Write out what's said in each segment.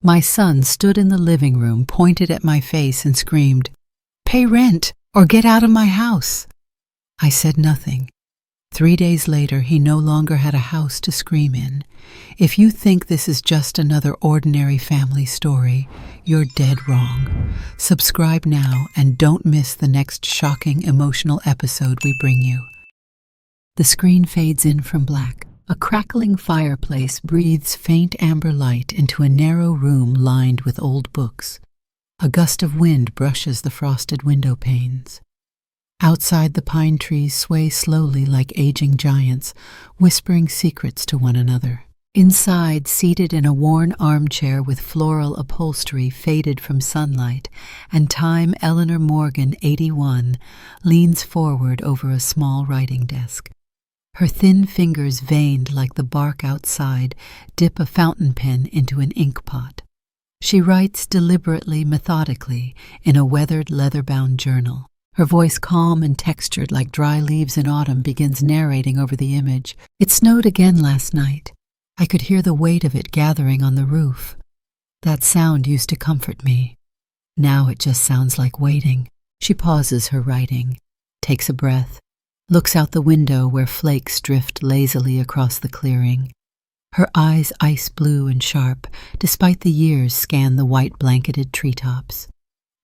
My son stood in the living room, pointed at my face, and screamed, "Pay rent or get out of my house." I said nothing. 3 days later, he no longer had a house to scream in. If you think this is just another ordinary family story, you're dead wrong. Subscribe now and don't miss the next shocking emotional episode we bring you. The screen fades in from black. A crackling fireplace breathes faint amber light into a narrow room lined with old books. A gust of wind brushes the frosted window panes. Outside, the pine trees sway slowly like aging giants, whispering secrets to one another. Inside, seated in a worn armchair with floral upholstery faded from sunlight, and time, Eleanor Morgan, 81, leans forward over a small writing desk. Her thin fingers, veined like the bark outside, dip a fountain pen into an ink pot. She writes deliberately, methodically, in a weathered, leather-bound journal. Her voice, calm and textured like dry leaves in autumn, begins narrating over the image. "It snowed again last night. I could hear the weight of it gathering on the roof. That sound used to comfort me. Now it just sounds like waiting." She pauses her writing, takes a breath, looks out the window where flakes drift lazily across the clearing. Her eyes, ice blue and sharp, despite the years, scan the white blanketed treetops.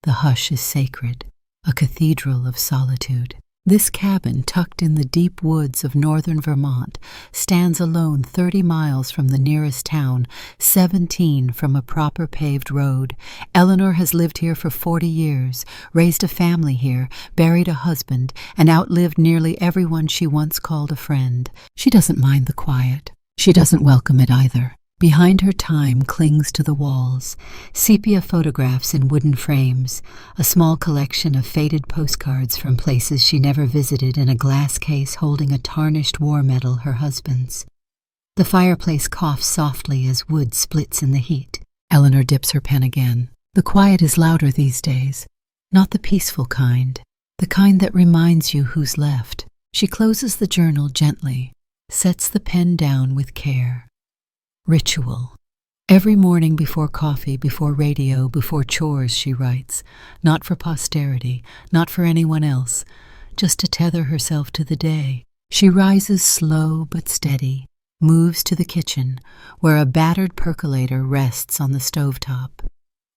The hush is sacred, a cathedral of solitude. This cabin, tucked in the deep woods of northern Vermont, stands alone 30 miles from the nearest town, 17 from a proper paved road. Eleanor has lived here for 40 years, raised a family here, buried a husband, and outlived nearly everyone she once called a friend. She doesn't mind the quiet. She doesn't welcome it either. Behind her, time clings to the walls, sepia photographs in wooden frames, a small collection of faded postcards from places she never visited in a glass case holding a tarnished war medal, her husband's. The fireplace coughs softly as wood splits in the heat. Eleanor dips her pen again. The quiet is louder these days, not the peaceful kind, the kind that reminds you who's left. She closes the journal gently, sets the pen down with care. Ritual. Every morning before coffee, before radio, before chores, she writes, not for posterity, not for anyone else, just to tether herself to the day. She rises slow but steady, moves to the kitchen, where a battered percolator rests on the stovetop.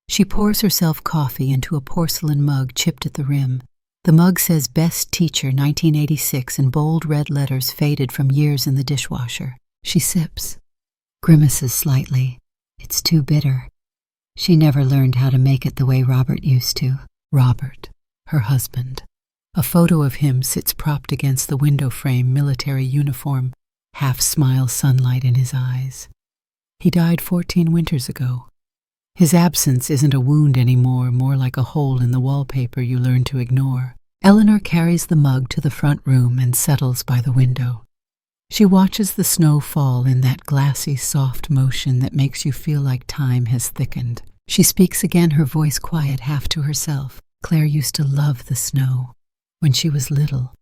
She pours herself coffee into a porcelain mug chipped at the rim. The mug says Best Teacher 1986 in bold red letters faded from years in the dishwasher. She sips, grimaces slightly. It's too bitter. She never learned how to make it the way Robert used to. Robert, her husband. A photo of him sits propped against the window frame, military uniform, half-smile sunlight in his eyes. He died 14 winters ago. His absence isn't a wound anymore, more like a hole in the wallpaper you learn to ignore. Eleanor carries the mug to the front room and settles by the window. She watches the snow fall in that glassy, soft motion that makes you feel like time has thickened. She speaks again, her voice quiet, half to herself. Claire used to love the snow. When she was little,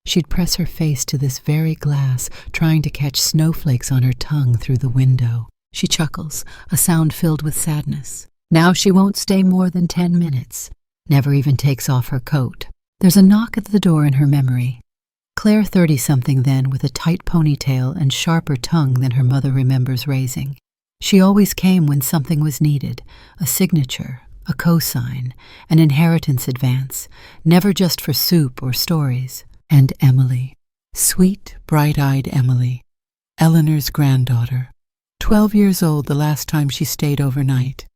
she'd press her face to this very glass, trying to catch snowflakes on her tongue through the window. She chuckles, a sound filled with sadness. Now she won't stay more than 10 minutes, never even takes off her coat. There's a knock at the door in her memory. Claire, 30-something then, with a tight ponytail and sharper tongue than her mother remembers raising. She always came when something was needed, a signature, a cosign, an inheritance advance, never just for soup or stories. And Emily, sweet, bright-eyed Emily, Eleanor's granddaughter, 12 years old the last time she stayed overnight,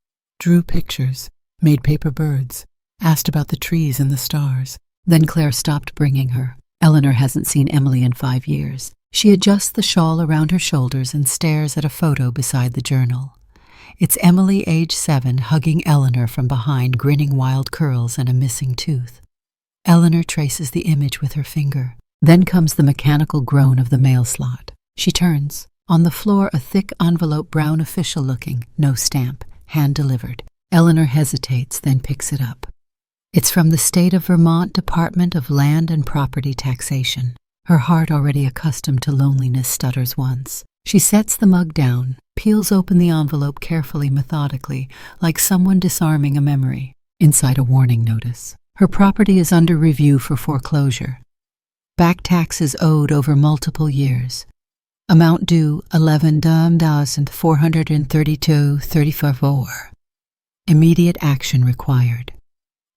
drew pictures, made paper birds, asked about the trees and the stars. Then Claire stopped bringing her. Eleanor hasn't seen Emily in 5 years. She adjusts the shawl around her shoulders and stares at a photo beside the journal. It's Emily, age 7, hugging Eleanor from behind, grinning wild curls and a missing tooth. Eleanor traces the image with her finger. Then comes the mechanical groan of the mail slot. She turns. On the floor, a thick envelope, brown official-looking, no stamp, hand-delivered. Eleanor hesitates, then picks it up. It's from the State of Vermont Department of Land and Property Taxation. Her heart, already accustomed to loneliness, stutters once. She sets the mug down, peels open the envelope carefully, methodically, like someone disarming a memory. Inside, a warning notice. Her property is under review for foreclosure. Back taxes owed over multiple years. Amount due $11,432.34. Immediate action required.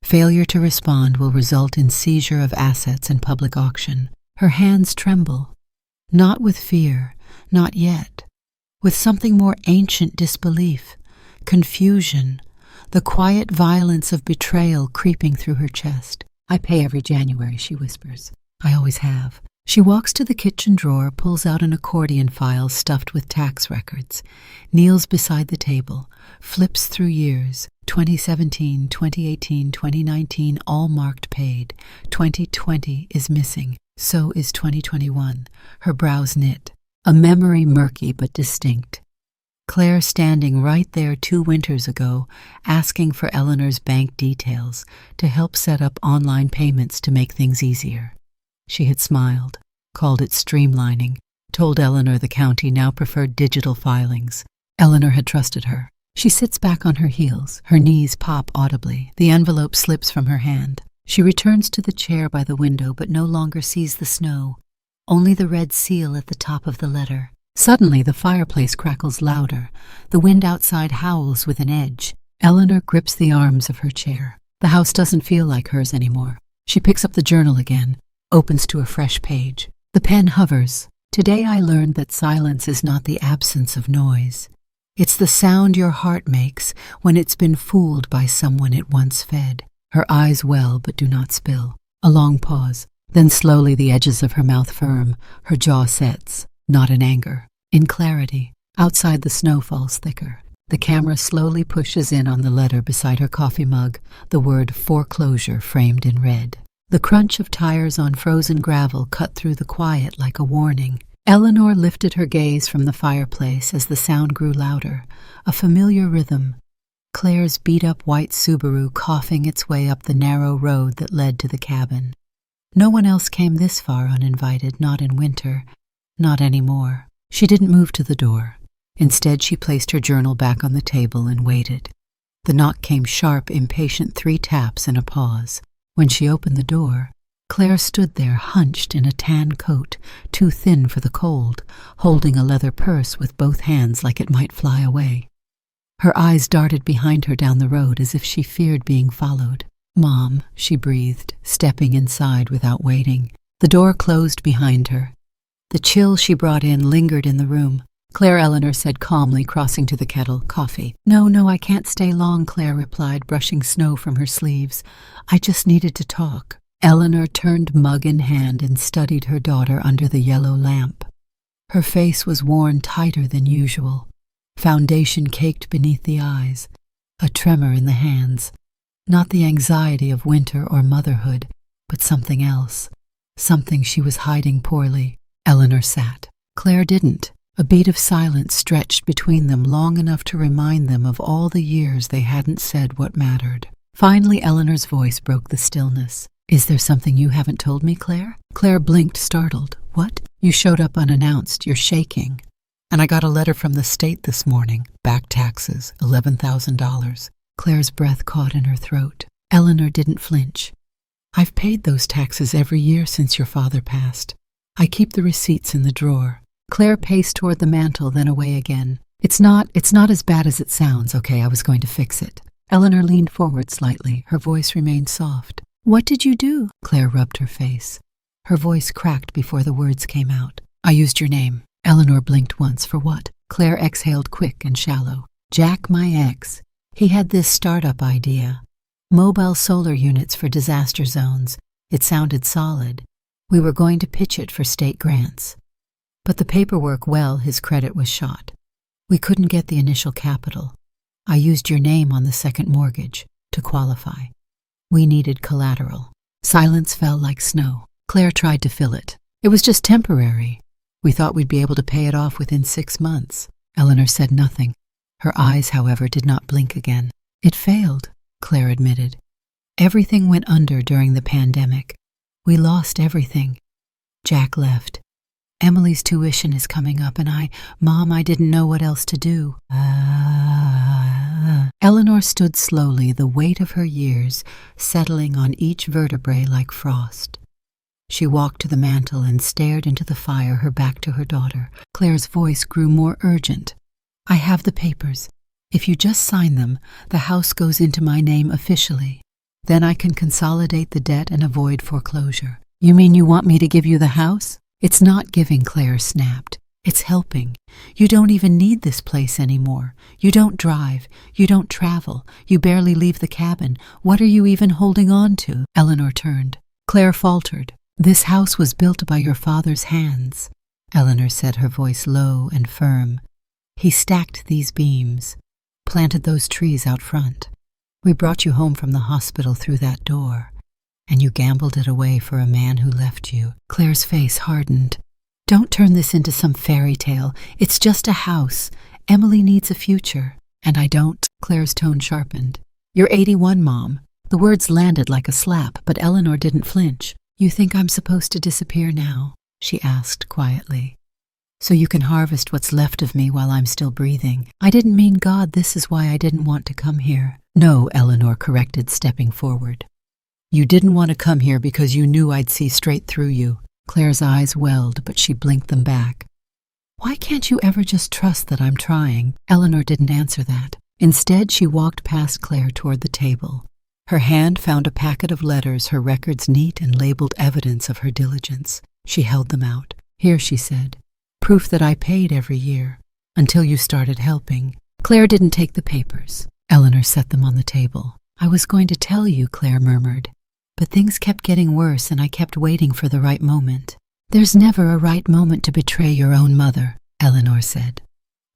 Failure to respond will result in seizure of assets and public auction. Her hands tremble. Not with fear, not yet. With something more ancient disbelief, confusion, the quiet violence of betrayal creeping through her chest. I pay every January, she whispers. I always have. She walks to the kitchen drawer, pulls out an accordion file stuffed with tax records, kneels beside the table, flips through years. 2017, 2018, 2019, all marked paid. 2020 is missing. So is 2021. Her brows knit. A memory murky but distinct. Claire standing right there 2 winters ago, asking for Eleanor's bank details to help set up online payments to make things easier. She had smiled, called it streamlining, told Eleanor the county now preferred digital filings. Eleanor had trusted her. She sits back on her heels, her knees pop audibly. The envelope slips from her hand. She returns to the chair by the window, but no longer sees the snow, only the red seal at the top of the letter. Suddenly, the fireplace crackles louder. The wind outside howls with an edge. Eleanor grips the arms of her chair. The house doesn't feel like hers anymore. She picks up the journal again, opens to a fresh page. The pen hovers. Today I learned that silence is not the absence of noise. It's the sound your heart makes when it's been fooled by someone it once fed. Her eyes well but do not spill. A long pause. Then slowly the edges of her mouth firm. Her jaw sets. Not in anger. In clarity. Outside the snow falls thicker. The camera slowly pushes in on the letter beside her coffee mug, the word foreclosure framed in red. The crunch of tires on frozen gravel cut through the quiet like a warning. Eleanor lifted her gaze from the fireplace as the sound grew louder, a familiar rhythm. Claire's beat-up white Subaru coughing its way up the narrow road that led to the cabin. No one else came this far uninvited, not in winter, not anymore. She didn't move to the door. Instead, she placed her journal back on the table and waited. The knock came sharp, impatient 3 taps and a pause. When she opened the door, Claire stood there hunched in a tan coat, too thin for the cold, holding a leather purse with both hands like it might fly away. Her eyes darted behind her down the road as if she feared being followed. "Mom," she breathed, stepping inside without waiting. The door closed behind her. The chill she brought in lingered in the room. "Claire," Eleanor said calmly, crossing to the kettle. "Coffee." No, I can't stay long," Claire replied, brushing snow from her sleeves. "I just needed to talk." Eleanor turned mug in hand and studied her daughter under the yellow lamp. Her face was worn tighter than usual. Foundation caked beneath the eyes. A tremor in the hands. Not the anxiety of winter or motherhood, but something else. Something she was hiding poorly. Eleanor sat. Claire didn't. A beat of silence stretched between them long enough to remind them of all the years they hadn't said what mattered. Finally, Eleanor's voice broke the stillness. "Is there something you haven't told me, Claire?" Claire blinked, startled. "What?" "You showed up unannounced. You're shaking. And I got a letter from the state this morning. Back taxes, $11,000. Claire's breath caught in her throat. Eleanor didn't flinch. "I've paid those taxes every year since your father passed. I keep the receipts in the drawer." Claire paced toward the mantel, then away again. It's not as bad as it sounds, okay? I was going to fix it." Eleanor leaned forward slightly. Her voice remained soft. "What did you do?" Claire rubbed her face. Her voice cracked before the words came out. "I used your name." Eleanor blinked once. "For what?" Claire exhaled quick and shallow. "Jack, my ex. He had this startup idea. Mobile solar units for disaster zones. It sounded solid. We were going to pitch it for state grants. But the paperwork, well, his credit was shot. We couldn't get the initial capital. I used your name on the second mortgage to qualify. We needed collateral." Silence fell like snow. Claire tried to fill it. "It was just temporary. We thought we'd be able to pay it off within 6 months." Eleanor said nothing. Her eyes, however, did not blink again. "It failed," Claire admitted. "Everything went under during the pandemic. We lost everything. Jack left. Emily's tuition is coming up and Mom, I didn't know what else to do. Eleanor stood slowly, the weight of her years settling on each vertebrae like frost. She walked to the mantel and stared into the fire, her back to her daughter. Claire's voice grew more urgent. I have the papers. If you just sign them, the house goes into my name officially. Then I can consolidate the debt and avoid foreclosure. You mean you want me to give you the house? It's not giving, Claire snapped. It's helping. You don't even need this place anymore. You don't drive. You don't travel. You barely leave the cabin. What are you even holding on to? Eleanor turned. Claire faltered. This house was built by your father's hands, Eleanor said, her voice low and firm. He stacked these beams, planted those trees out front. We brought you home from the hospital through that door, and you gambled it away for a man who left you. Claire's face hardened. Don't turn this into some fairy tale. It's just a house. Emily needs a future, and I don't. Claire's tone sharpened. You're 81, Mom. The words landed like a slap, but Eleanor didn't flinch. You think I'm supposed to disappear now? She asked quietly. So you can harvest what's left of me while I'm still breathing. I didn't mean God, this is why I didn't want to come here. No, Eleanor corrected, stepping forward. You didn't want to come here because you knew I'd see straight through you. Claire's eyes welled, but she blinked them back. Why can't you ever just trust that I'm trying? Eleanor didn't answer that. Instead, she walked past Claire toward the table. Her hand found a packet of letters, her records neat and labeled evidence of her diligence. She held them out. Here, she said, proof that I paid every year, until you started helping. Claire didn't take the papers. Eleanor set them on the table. I was going to tell you, Claire murmured, but things kept getting worse and I kept waiting for the right moment. There's never a right moment to betray your own mother, Eleanor said.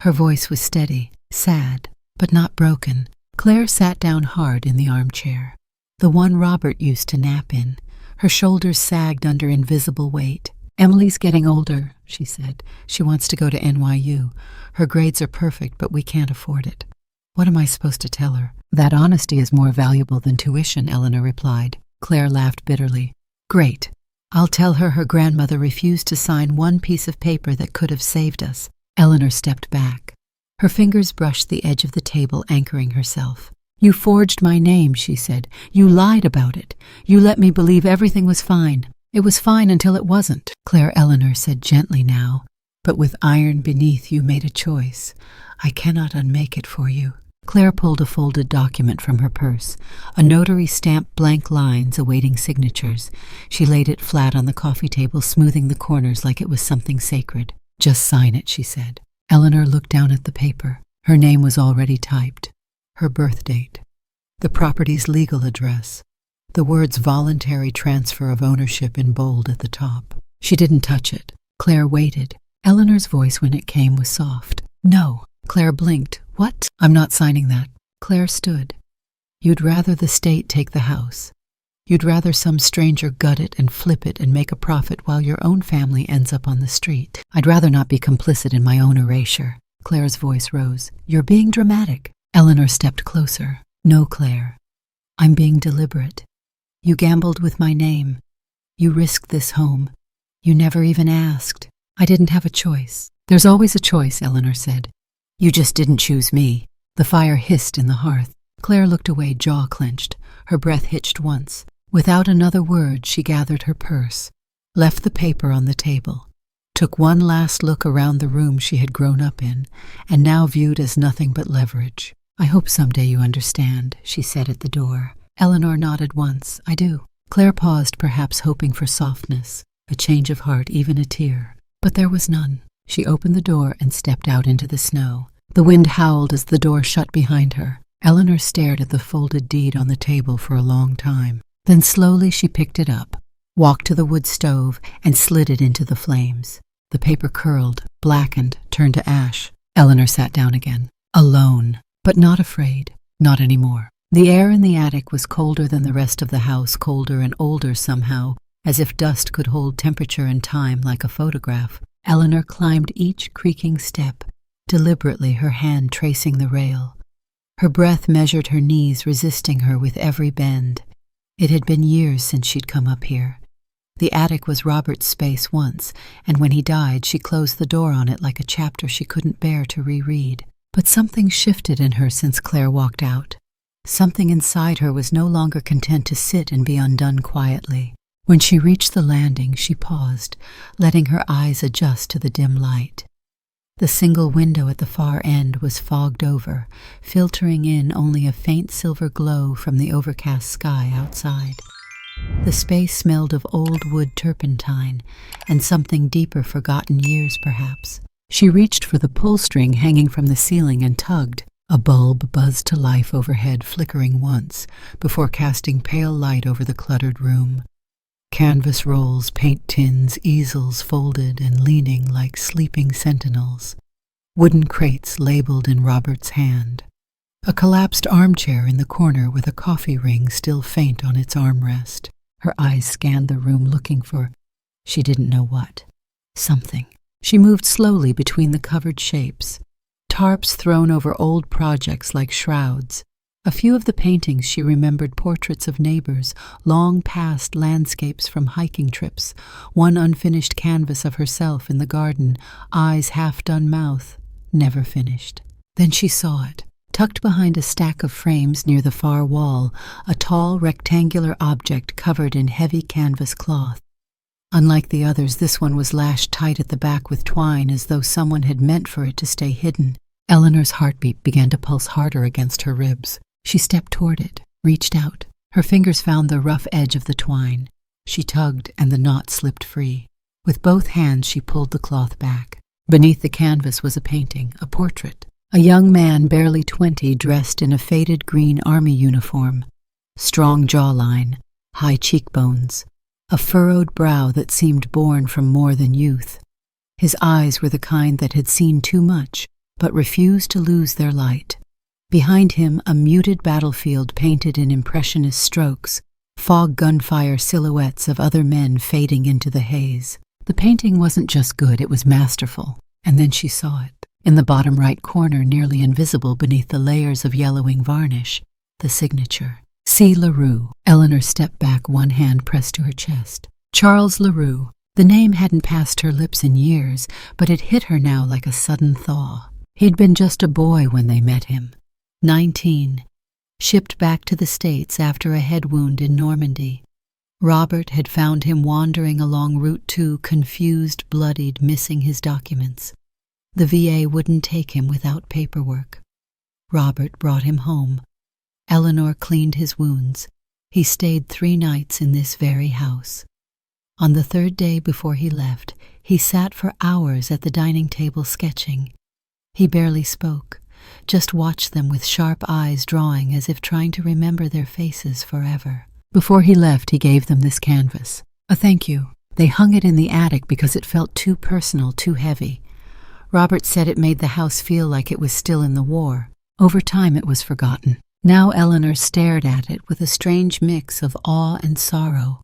Her voice was steady, sad, but not broken. Claire sat down hard in the armchair, the one Robert used to nap in. Her shoulders sagged under invisible weight. Emily's getting older, she said. She wants to go to NYU. Her grades are perfect, but we can't afford it. What am I supposed to tell her? That honesty is more valuable than tuition, Eleanor replied. Claire laughed bitterly. Great. I'll tell her grandmother refused to sign one piece of paper that could have saved us. Eleanor stepped back. Her fingers brushed the edge of the table, anchoring herself. You forged my name, she said. You lied about it. You let me believe everything was fine. It was fine until it wasn't, Claire, Eleanor said gently now. But with iron beneath, you made a choice. I cannot unmake it for you. Claire pulled a folded document from her purse. A notary stamped blank lines awaiting signatures. She laid it flat on the coffee table, smoothing the corners like it was something sacred. Just sign it, she said. Eleanor looked down at the paper. Her name was already typed. Her birth date. The property's legal address. The words voluntary transfer of ownership in bold at the top. She didn't touch it. Claire waited. Eleanor's voice when it came was soft. No. Claire blinked. What? I'm not signing that. Claire stood. You'd rather the state take the house. You'd rather some stranger gut it and flip it and make a profit while your own family ends up on the street. I'd rather not be complicit in my own erasure. Claire's voice rose. You're being dramatic. Eleanor stepped closer. No, Claire. I'm being deliberate. You gambled with my name. You risked this home. You never even asked. I didn't have a choice. There's always a choice, Eleanor said. You just didn't choose me. The fire hissed in the hearth. Claire looked away, jaw clenched. Her breath hitched once. Without another word, she gathered her purse, left the paper on the table, took one last look around the room she had grown up in, and now viewed as nothing but leverage. I hope someday you understand, she said at the door. Eleanor nodded once. I do. Claire paused, perhaps hoping for softness, a change of heart, even a tear. But there was none. She opened the door and stepped out into the snow. The wind howled as the door shut behind her. Eleanor stared at the folded deed on the table for a long time. Then slowly she picked it up, walked to the wood stove, and slid it into the flames. The paper curled, blackened, turned to ash. Eleanor sat down again. Alone, but not afraid. Not anymore. The air in the attic was colder than the rest of the house, colder and older somehow, as if dust could hold temperature and time like a photograph. Eleanor climbed each creaking step, deliberately, her hand tracing the rail. Her breath measured her knees, resisting her with every bend. It had been years since she'd come up here. The attic was Robert's space once, and when he died, she closed the door on it like a chapter she couldn't bear to reread. But something shifted in her since Claire walked out. Something inside her was no longer content to sit and be undone quietly. When she reached the landing, she paused, letting her eyes adjust to the dim light. The single window at the far end was fogged over, filtering in only a faint silver glow from the overcast sky outside. The space smelled of old wood turpentine, and something deeper forgotten years perhaps. She reached for the pull string hanging from the ceiling and tugged. A bulb buzzed to life overhead, flickering once, before casting pale light over the cluttered room. Canvas rolls, paint tins, easels folded and leaning like sleeping sentinels. Wooden crates labeled in Robert's hand. A collapsed armchair in the corner with a coffee ring still faint on its armrest. Her eyes scanned the room looking for, she didn't know what, something. She moved slowly between the covered shapes. Tarps thrown over old projects like shrouds. A few of the paintings she remembered portraits of neighbors, long past landscapes from hiking trips, one unfinished canvas of herself in the garden, eyes half-done mouth, never finished. Then she saw it. Tucked behind a stack of frames near the far wall, a tall rectangular object covered in heavy canvas cloth. Unlike the others, this one was lashed tight at the back with twine as though someone had meant for it to stay hidden. Eleanor's heartbeat began to pulse harder against her ribs. She stepped toward it, reached out. Her fingers found the rough edge of the twine. She tugged, and the knot slipped free. With both hands, she pulled the cloth back. Beneath the canvas was a painting, a portrait. A young man, barely 20, dressed in a faded green army uniform. Strong jawline, high cheekbones, a furrowed brow that seemed born from more than youth. His eyes were the kind that had seen too much, but refused to lose their light. Behind him, a muted battlefield painted in impressionist strokes, fog gunfire silhouettes of other men fading into the haze. The painting wasn't just good, it was masterful. And then she saw it. In the bottom right corner, nearly invisible beneath the layers of yellowing varnish, the signature. C. LaRue. Eleanor stepped back, one hand pressed to her chest. Charles LaRue. The name hadn't passed her lips in years, but it hit her now like a sudden thaw. He'd been just a boy when they met him. 19. Shipped back to the States after a head wound in Normandy. Robert had found him wandering along Route 2, confused, bloodied, missing his documents. The VA wouldn't take him without paperwork. Robert brought him home. Eleanor cleaned his wounds. He stayed 3 nights in this very house. On the 3rd day before he left, he sat for hours at the dining table sketching. He barely spoke, just watched them with sharp eyes drawing as if trying to remember their faces forever. Before he left, he gave them this canvas. A thank you. They hung it in the attic because it felt too personal, too heavy. Robert said it made the house feel like it was still in the war. Over time it was forgotten. Now Eleanor stared at it with a strange mix of awe and sorrow.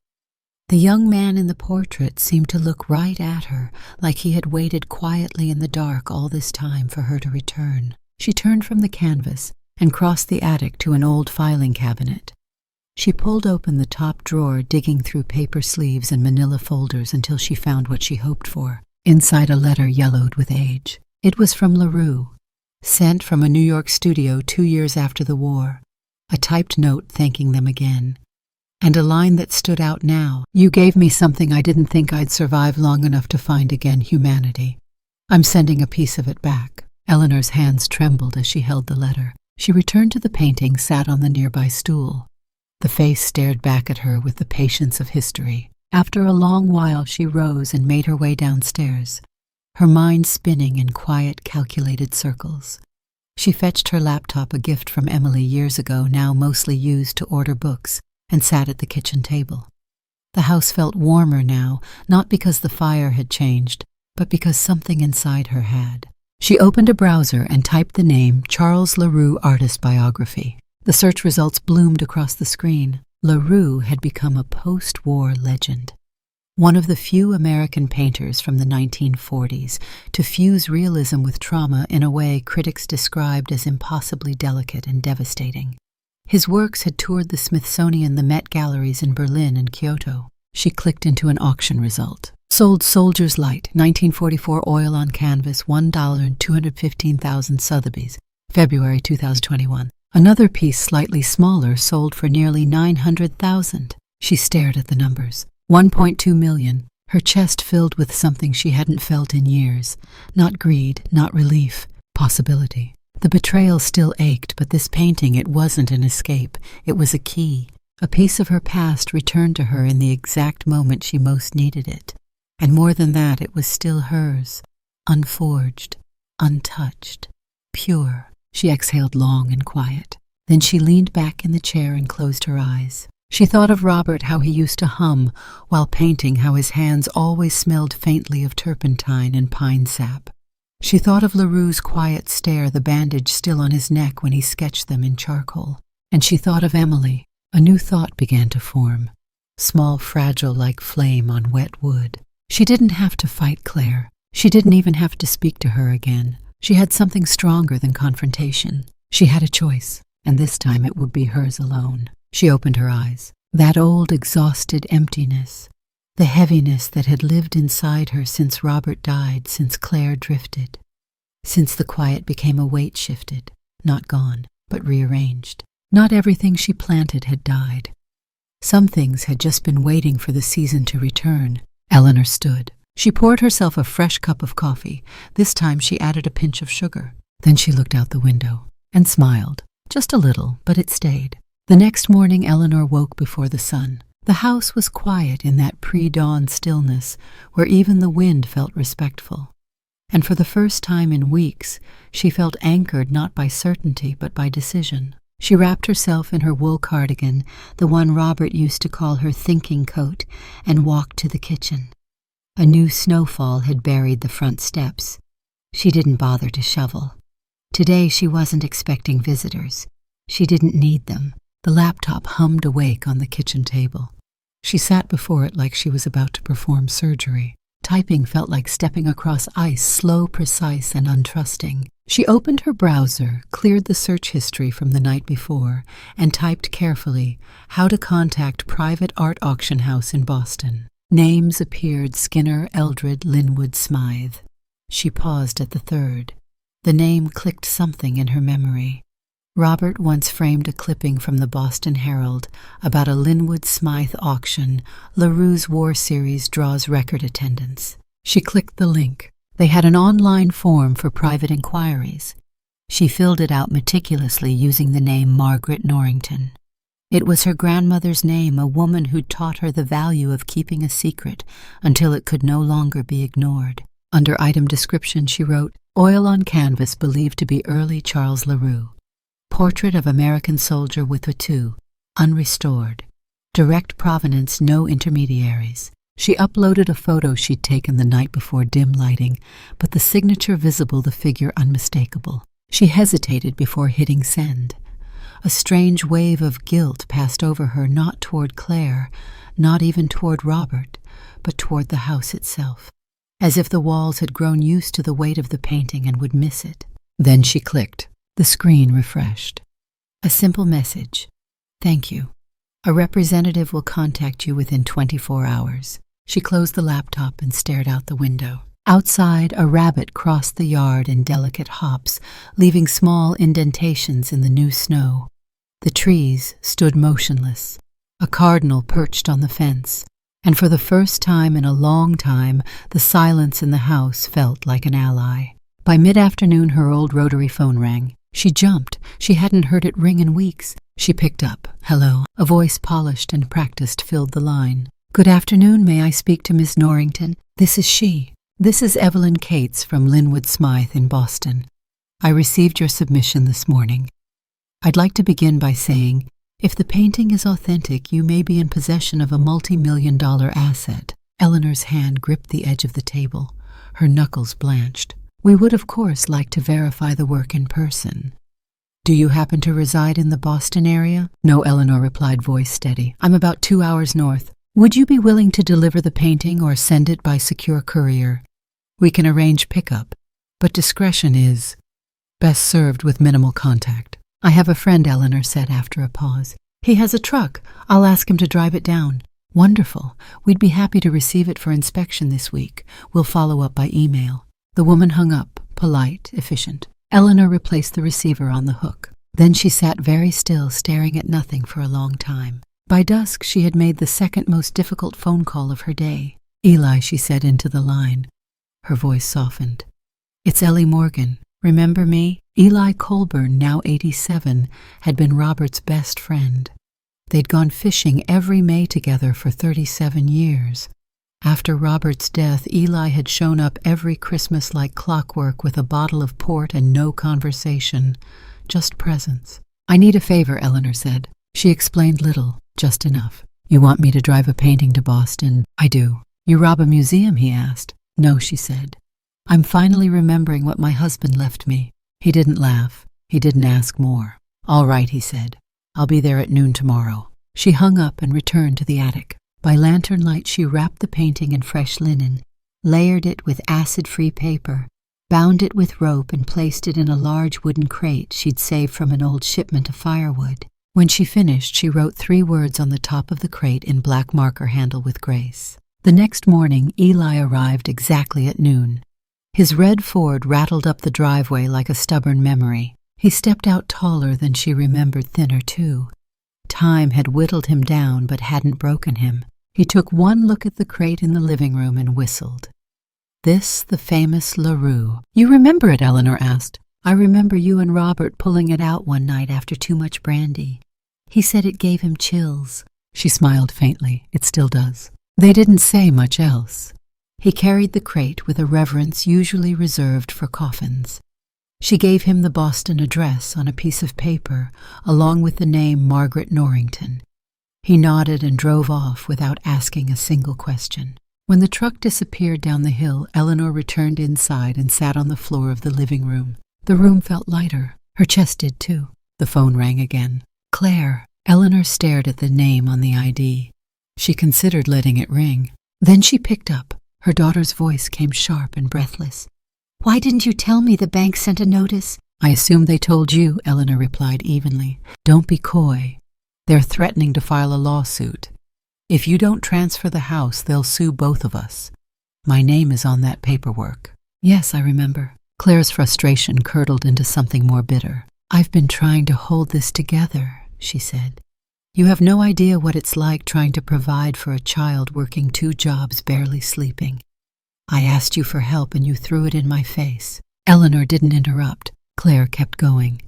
The young man in the portrait seemed to look right at her, like he had waited quietly in the dark all this time for her to return. She turned from the canvas and crossed the attic to an old filing cabinet. She pulled open the top drawer, digging through paper sleeves and manila folders until she found what she hoped for. Inside, a letter yellowed with age. It was from LaRue, sent from a New York studio 2 years after the war. A typed note thanking them again. And a line that stood out now. You gave me something I didn't think I'd survive long enough to find again, humanity. I'm sending a piece of it back. Eleanor's hands trembled as she held the letter. She returned to the painting, sat on the nearby stool. The face stared back at her with the patience of history. After a long while, she rose and made her way downstairs, her mind spinning in quiet, calculated circles. She fetched her laptop, a gift from Emily years ago, now mostly used to order books, and sat at the kitchen table. The house felt warmer now, not because the fire had changed, but because something inside her had. She opened a browser and typed the name Charles LaRue Artist Biography. The search results bloomed across the screen. LaRue had become a post-war legend. One of the few American painters from the 1940s to fuse realism with trauma in a way critics described as impossibly delicate and devastating. His works had toured the Smithsonian, the Met Galleries in Berlin and Kyoto. She clicked into an auction result. Sold Soldier's Light, 1944 oil on canvas, $1,215,000 Sotheby's, February 2021. Another piece slightly smaller sold for nearly $900,000. She stared at the numbers. 1.2 million. Her chest filled with something she hadn't felt in years. Not greed, not relief, possibility. The betrayal still ached, but this painting, it wasn't an escape. It was a key. A piece of her past returned to her in the exact moment she most needed it. And more than that, it was still hers. Unforged, untouched, pure. She exhaled long and quiet. Then she leaned back in the chair and closed her eyes. She thought of Robert, how he used to hum while painting, how his hands always smelled faintly of turpentine and pine sap. She thought of LaRue's quiet stare, the bandage still on his neck when he sketched them in charcoal. And she thought of Emily. A new thought began to form, small, fragile like flame on wet wood. She didn't have to fight Claire. She didn't even have to speak to her again. She had something stronger than confrontation. She had a choice, and this time it would be hers alone. She opened her eyes. That old, exhausted emptiness, the heaviness that had lived inside her since Robert died, since Claire drifted, since the quiet became a weight shifted, not gone, but rearranged. Not everything she planted had died. Some things had just been waiting for the season to return. Eleanor stood. She poured herself a fresh cup of coffee. This time she added a pinch of sugar. Then she looked out the window and smiled. Just a little, but it stayed. The next morning Eleanor woke before the sun. The house was quiet in that pre-dawn stillness where even the wind felt respectful. And for the first time in weeks, she felt anchored not by certainty but by decision. She wrapped herself in her wool cardigan, the one Robert used to call her thinking coat, and walked to the kitchen. A new snowfall had buried the front steps. She didn't bother to shovel. Today she wasn't expecting visitors. She didn't need them. The laptop hummed awake on the kitchen table. She sat before it like she was about to perform surgery. Typing felt like stepping across ice, slow, precise, and untrusting. She opened her browser, cleared the search history from the night before, and typed carefully, how to contact private art auction house in Boston. Names appeared: Skinner, Eldred, Linwood, Smythe. She paused at the third. The name clicked something in her memory. Robert once framed a clipping from the Boston Herald about a Linwood Smythe auction. LaRue's War Series draws record attendance. She clicked the link. They had an online form for private inquiries. She filled it out meticulously using the name Margaret Norrington. It was her grandmother's name, a woman who'd taught her the value of keeping a secret until it could no longer be ignored. Under item description she wrote, oil on canvas believed to be early Charles LaRue. Portrait of American soldier with tattoo, unrestored. Direct provenance, no intermediaries. She uploaded a photo she'd taken the night before, dim lighting, but the signature visible, the figure unmistakable. She hesitated before hitting send. A strange wave of guilt passed over her, not toward Claire, not even toward Robert, but toward the house itself, as if the walls had grown used to the weight of the painting and would miss it. Then she clicked. The screen refreshed. A simple message. Thank you. A representative will contact you within 24 hours. She closed the laptop and stared out the window. Outside, a rabbit crossed the yard in delicate hops, leaving small indentations in the new snow. The trees stood motionless. A cardinal perched on the fence. And for the first time in a long time, the silence in the house felt like an ally. By mid-afternoon, her old rotary phone rang. She jumped. She hadn't heard it ring in weeks. She picked up. Hello. A voice polished and practiced filled the line. Good afternoon. May I speak to Miss Norrington? This is she. This is Evelyn Cates from Linwood Smythe in Boston. I received your submission this morning. I'd like to begin by saying, if the painting is authentic, you may be in possession of a multi-million-dollar asset. Eleanor's hand gripped the edge of the table. Her knuckles blanched. We would, of course, like to verify the work in person. Do you happen to reside in the Boston area? No, Eleanor replied, voice steady. I'm about 2 hours north. Would you be willing to deliver the painting or send it by secure courier? We can arrange pickup, but discretion is best served with minimal contact. I have a friend, Eleanor said after a pause. He has a truck. I'll ask him to drive it down. Wonderful. We'd be happy to receive it for inspection this week. We'll follow up by email. The woman hung up, polite, efficient. Eleanor replaced the receiver on the hook. Then she sat very still, staring at nothing for a long time. By dusk, she had made the second most difficult phone call of her day. "Eli," she said into the line. Her voice softened. "It's Ellie Morgan. Remember me?" Eli Colburn, now 87, had been Robert's best friend. They'd gone fishing every May together for 37 years. After Robert's death, Eli had shown up every Christmas like clockwork with a bottle of port and no conversation, just presence. "I need a favor," Eleanor said. She explained little, just enough. "You want me to drive a painting to Boston?" "I do." "You rob a museum?" he asked. "No," she said. "I'm finally remembering what my husband left me." He didn't laugh. He didn't ask more. "All right," he said. "I'll be there at noon tomorrow." She hung up and returned to the attic. By lantern light, she wrapped the painting in fresh linen, layered it with acid-free paper, bound it with rope, and placed it in a large wooden crate she'd saved from an old shipment of firewood. When she finished, she wrote 3 words on the top of the crate in black marker handle with grace. The next morning, Eli arrived exactly at noon. His red Ford rattled up the driveway like a stubborn memory. He stepped out taller than she remembered, thinner too. Time had whittled him down but hadn't broken him. He took one look at the crate in the living room and whistled. This, the famous LaRue. "You remember it?" Eleanor asked. "I remember you and Robert pulling it out one night after too much brandy. He said it gave him chills." She smiled faintly. "It still does." They didn't say much else. He carried the crate with a reverence usually reserved for coffins. She gave him the Boston address on a piece of paper, along with the name Margaret Norrington. He nodded and drove off without asking a single question. When the truck disappeared down the hill, Eleanor returned inside and sat on the floor of the living room. The room felt lighter. Her chest did too. The phone rang again. "Claire." Eleanor stared at the name on the ID. She considered letting it ring. Then she picked up. Her daughter's voice came sharp and breathless. "Why didn't you tell me the bank sent a notice?" "I assume they told you," Eleanor replied evenly. "Don't be coy. They're threatening to file a lawsuit. If you don't transfer the house, they'll sue both of us. My name is on that paperwork." "Yes, I remember." Claire's frustration curdled into something more bitter. "I've been trying to hold this together," she said. "You have no idea what it's like trying to provide for a child working 2 jobs, barely sleeping. I asked you for help and you threw it in my face." Eleanor didn't interrupt. Claire kept going.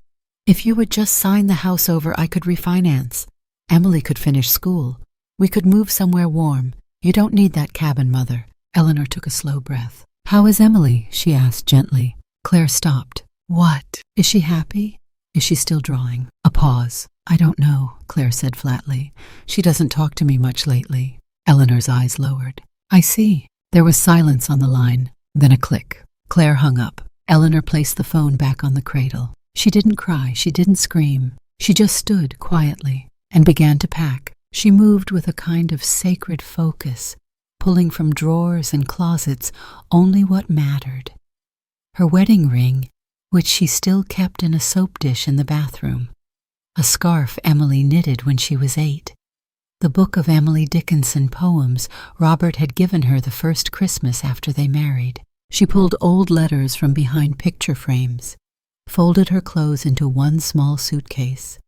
"If you would just sign the house over, I could refinance. Emily could finish school. We could move somewhere warm. You don't need that cabin, Mother." Eleanor took a slow breath. "How is Emily?" she asked gently. Claire stopped. "What? Is she happy? Is she still drawing?" A pause. "I don't know," Claire said flatly. "She doesn't talk to me much lately." Eleanor's eyes lowered. "I see." There was silence on the line, then a click. Claire hung up. Eleanor placed the phone back on the cradle. She didn't cry, she didn't scream. She just stood quietly and began to pack. She moved with a kind of sacred focus, pulling from drawers and closets only what mattered. Her wedding ring, which she still kept in a soap dish in the bathroom. A scarf Emily knitted when she was 8. The book of Emily Dickinson poems Robert had given her the first Christmas after they married. She pulled old letters from behind picture frames, folded her clothes into one small suitcase,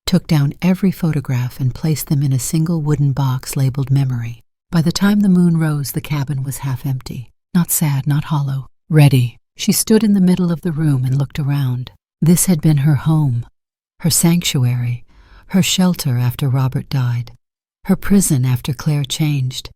took down every photograph and placed them in a single wooden box labeled memory. By the time the moon rose, the cabin was half empty. Not sad, not hollow. Ready. She stood in the middle of the room and looked around. This had been her home, her sanctuary, her shelter after Robert died, her prison after Claire changed,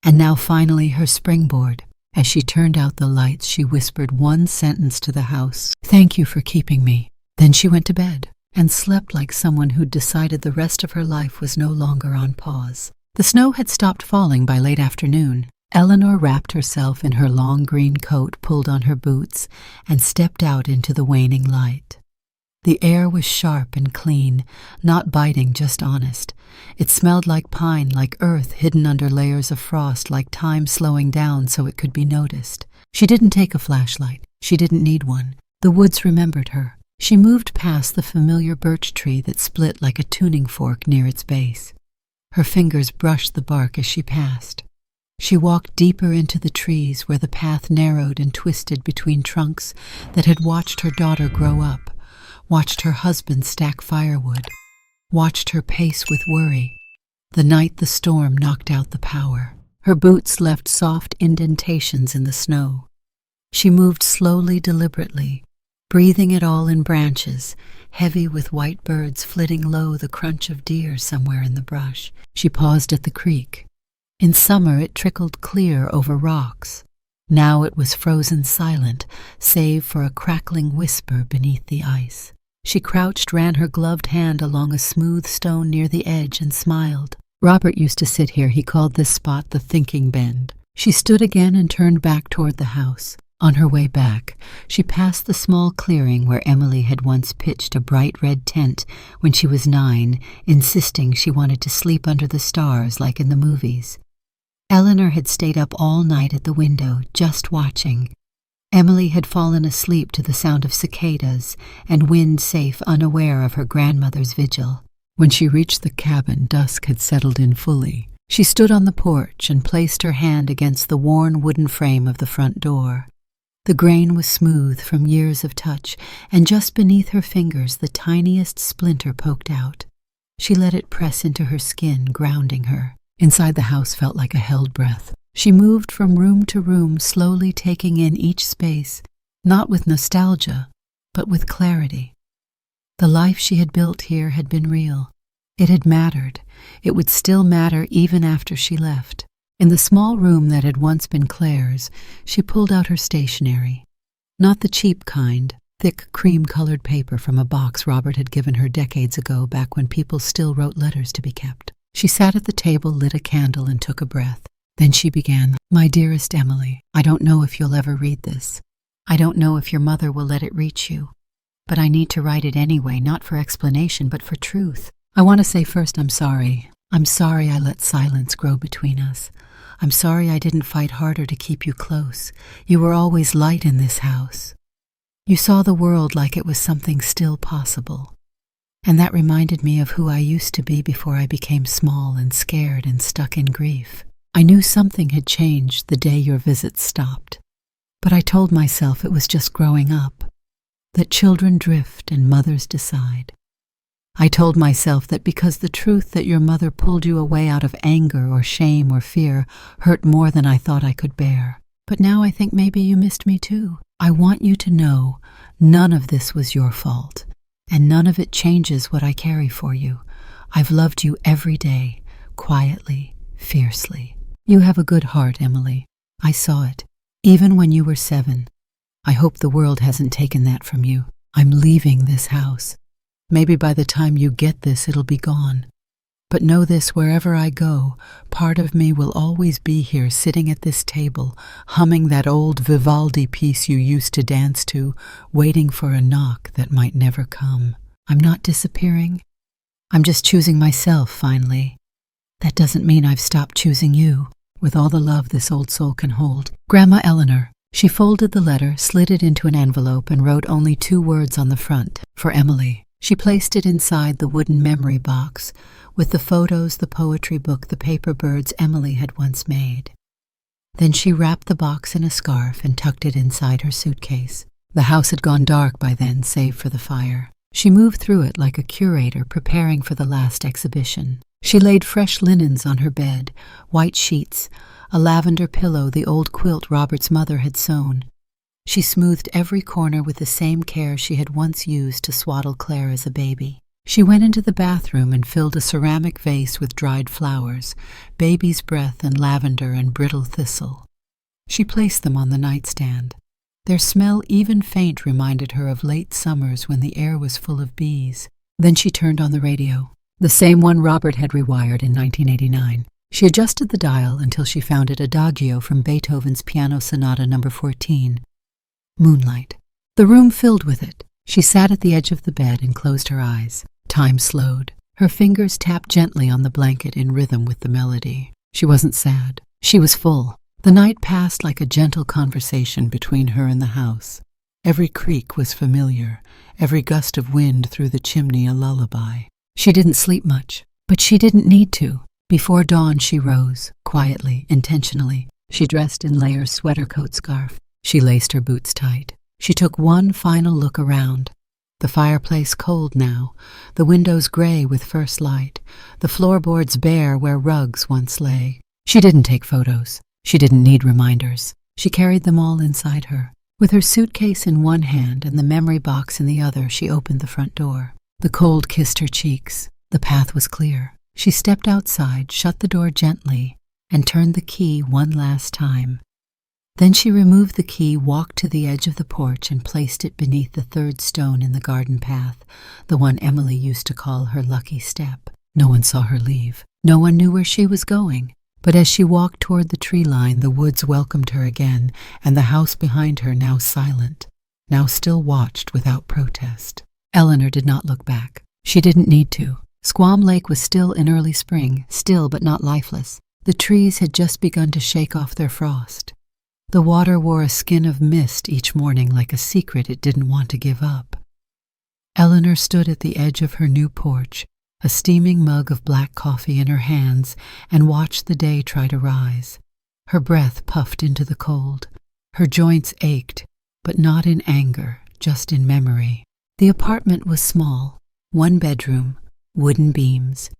and now finally her springboard. As she turned out the lights, she whispered one sentence to the house: "Thank you for keeping me." Then she went to bed and slept like someone who'd decided the rest of her life was no longer on pause. The snow had stopped falling by late afternoon. Eleanor wrapped herself in her long green coat, pulled on her boots, and stepped out into the waning light. The air was sharp and clean, not biting, just honest. It smelled like pine, like earth hidden under layers of frost, like time slowing down so it could be noticed. She didn't take a flashlight. She didn't need one. The woods remembered her. She moved past the familiar birch tree that split like a tuning fork near its base. Her fingers brushed the bark as she passed. She walked deeper into the trees where the path narrowed and twisted between trunks that had watched her daughter grow up, watched her husband stack firewood, watched her pace with worry. The night the storm knocked out the power. Her boots left soft indentations in the snow. She moved slowly, deliberately, breathing it all in branches, heavy with white birds flitting low, the crunch of deer somewhere in the brush. She paused at the creek. In summer it trickled clear over rocks. Now it was frozen silent, save for a crackling whisper beneath the ice. She crouched, ran her gloved hand along a smooth stone near the edge, and smiled. Robert used to sit here. He called this spot the thinking bend. She stood again and turned back toward the house. On her way back, she passed the small clearing where Emily had once pitched a bright red tent when she was 9, insisting she wanted to sleep under the stars like in the movies. Eleanor had stayed up all night at the window, just watching. Emily had fallen asleep to the sound of cicadas and wind safe, unaware of her grandmother's vigil. When she reached the cabin, dusk had settled in fully. She stood on the porch and placed her hand against the worn wooden frame of the front door. The grain was smooth from years of touch, and just beneath her fingers the tiniest splinter poked out. She let it press into her skin, grounding her. Inside the house felt like a held breath. She moved from room to room, slowly taking in each space, not with nostalgia, but with clarity. The life she had built here had been real. It had mattered. It would still matter even after she left. In the small room that had once been Claire's, she pulled out her stationery. Not the cheap kind, thick cream-colored paper from a box Robert had given her decades ago, back when people still wrote letters to be kept. She sat at the table, lit a candle, and took a breath. Then she began, "My dearest Emily, I don't know if you'll ever read this. I don't know if your mother will let it reach you. But I need to write it anyway, not for explanation, but for truth. I want to say first I'm sorry. I'm sorry I let silence grow between us. I'm sorry I didn't fight harder to keep you close. You were always light in this house. You saw the world like it was something still possible. And that reminded me of who I used to be before I became small and scared and stuck in grief. I knew something had changed the day your visits stopped. But I told myself it was just growing up, that children drift and mothers decide. I told myself that because the truth that your mother pulled you away out of anger or shame or fear hurt more than I thought I could bear. But now I think maybe you missed me too. I want you to know none of this was your fault, and none of it changes what I carry for you. I've loved you every day, quietly, fiercely. You have a good heart, Emily. I saw it, even when you were 7. I hope the world hasn't taken that from you. I'm leaving this house. Maybe by the time you get this, it'll be gone. But know this, wherever I go, part of me will always be here, sitting at this table, humming that old Vivaldi piece you used to dance to, waiting for a knock that might never come. I'm not disappearing. I'm just choosing myself, finally. That doesn't mean I've stopped choosing you, with all the love this old soul can hold. Grandma Eleanor. She folded the letter, slid it into an envelope, and wrote only 2 words on the front, for Emily. She placed it inside the wooden memory box, with the photos, the poetry book, the paper birds Emily had once made. Then she wrapped the box in a scarf and tucked it inside her suitcase. The house had gone dark by then, save for the fire. She moved through it like a curator preparing for the last exhibition. She laid fresh linens on her bed, white sheets, a lavender pillow, the old quilt Robert's mother had sewn. She smoothed every corner with the same care she had once used to swaddle Claire as a baby. She went into the bathroom and filled a ceramic vase with dried flowers, baby's breath and lavender and brittle thistle. She placed them on the nightstand. Their smell, even faint, reminded her of late summers when the air was full of bees. Then she turned on the radio, the same one Robert had rewired in 1989. She adjusted the dial until she found it Adagio from Beethoven's Piano Sonata No. 14. Moonlight. The room filled with it. She sat at the edge of the bed and closed her eyes. Time slowed. Her fingers tapped gently on the blanket in rhythm with the melody. She wasn't sad. She was full. The night passed like a gentle conversation between her and the house. Every creak was familiar, every gust of wind through the chimney a lullaby. She didn't sleep much, but she didn't need to. Before dawn she rose, quietly, intentionally. She dressed in layers, sweater, coat, scarf. She laced her boots tight. She took one final look around. The fireplace cold now, the windows gray with first light, the floorboards bare where rugs once lay. She didn't take photos. She didn't need reminders. She carried them all inside her. With her suitcase in one hand and the memory box in the other, she opened the front door. The cold kissed her cheeks. The path was clear. She stepped outside, shut the door gently, and turned the key one last time. Then she removed the key, walked to the edge of the porch, and placed it beneath the third stone in the garden path, the one Emily used to call her lucky step. No one saw her leave. No one knew where she was going. But as she walked toward the tree line, the woods welcomed her again, and the house behind her, now silent, now still watched without protest. Eleanor did not look back. She didn't need to. Squam Lake was still in early spring, still but not lifeless. The trees had just begun to shake off their frost. The water wore a skin of mist each morning, like a secret it didn't want to give up. Eleanor stood at the edge of her new porch, a steaming mug of black coffee in her hands, and watched the day try to rise. Her breath puffed into the cold. Her joints ached, but not in anger, just in memory. The apartment was small, one bedroom, wooden beams,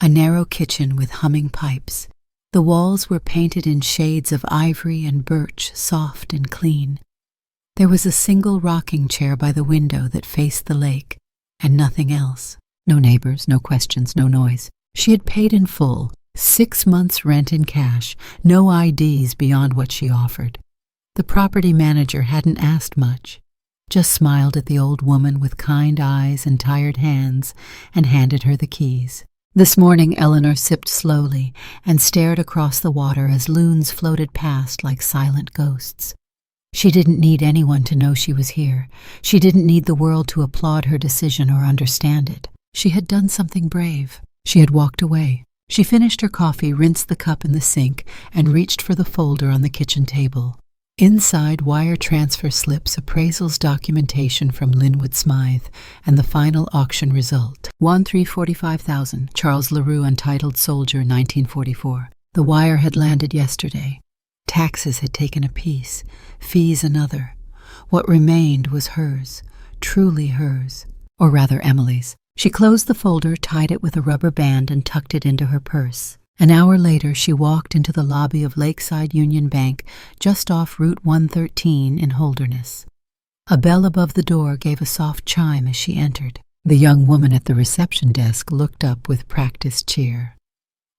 a narrow kitchen with humming pipes. The walls were painted in shades of ivory and birch, soft and clean. There was a single rocking chair by the window that faced the lake, and nothing else. No neighbors, no questions, no noise. She had paid in full, 6 months' rent in cash, no IDs beyond what she offered. The property manager hadn't asked much, just smiled at the old woman with kind eyes and tired hands and handed her the keys. This morning Eleanor sipped slowly and stared across the water as loons floated past like silent ghosts. She didn't need anyone to know she was here. She didn't need the world to applaud her decision or understand it. She had done something brave. She had walked away. She finished her coffee, rinsed the cup in the sink, and reached for the folder on the kitchen table. Inside, wire transfer slips, appraisals documentation from Linwood Smythe, and the final auction result. 1,345,000, Charles LaRue, Untitled Soldier, 1944. The wire had landed yesterday. Taxes had taken a piece, fees another. What remained was hers, truly hers, or rather Emily's. She closed the folder, tied it with a rubber band, and tucked it into her purse. An hour later, she walked into the lobby of Lakeside Union Bank, just off Route 113 in Holderness. A bell above the door gave a soft chime as she entered. The young woman at the reception desk looked up with practiced cheer.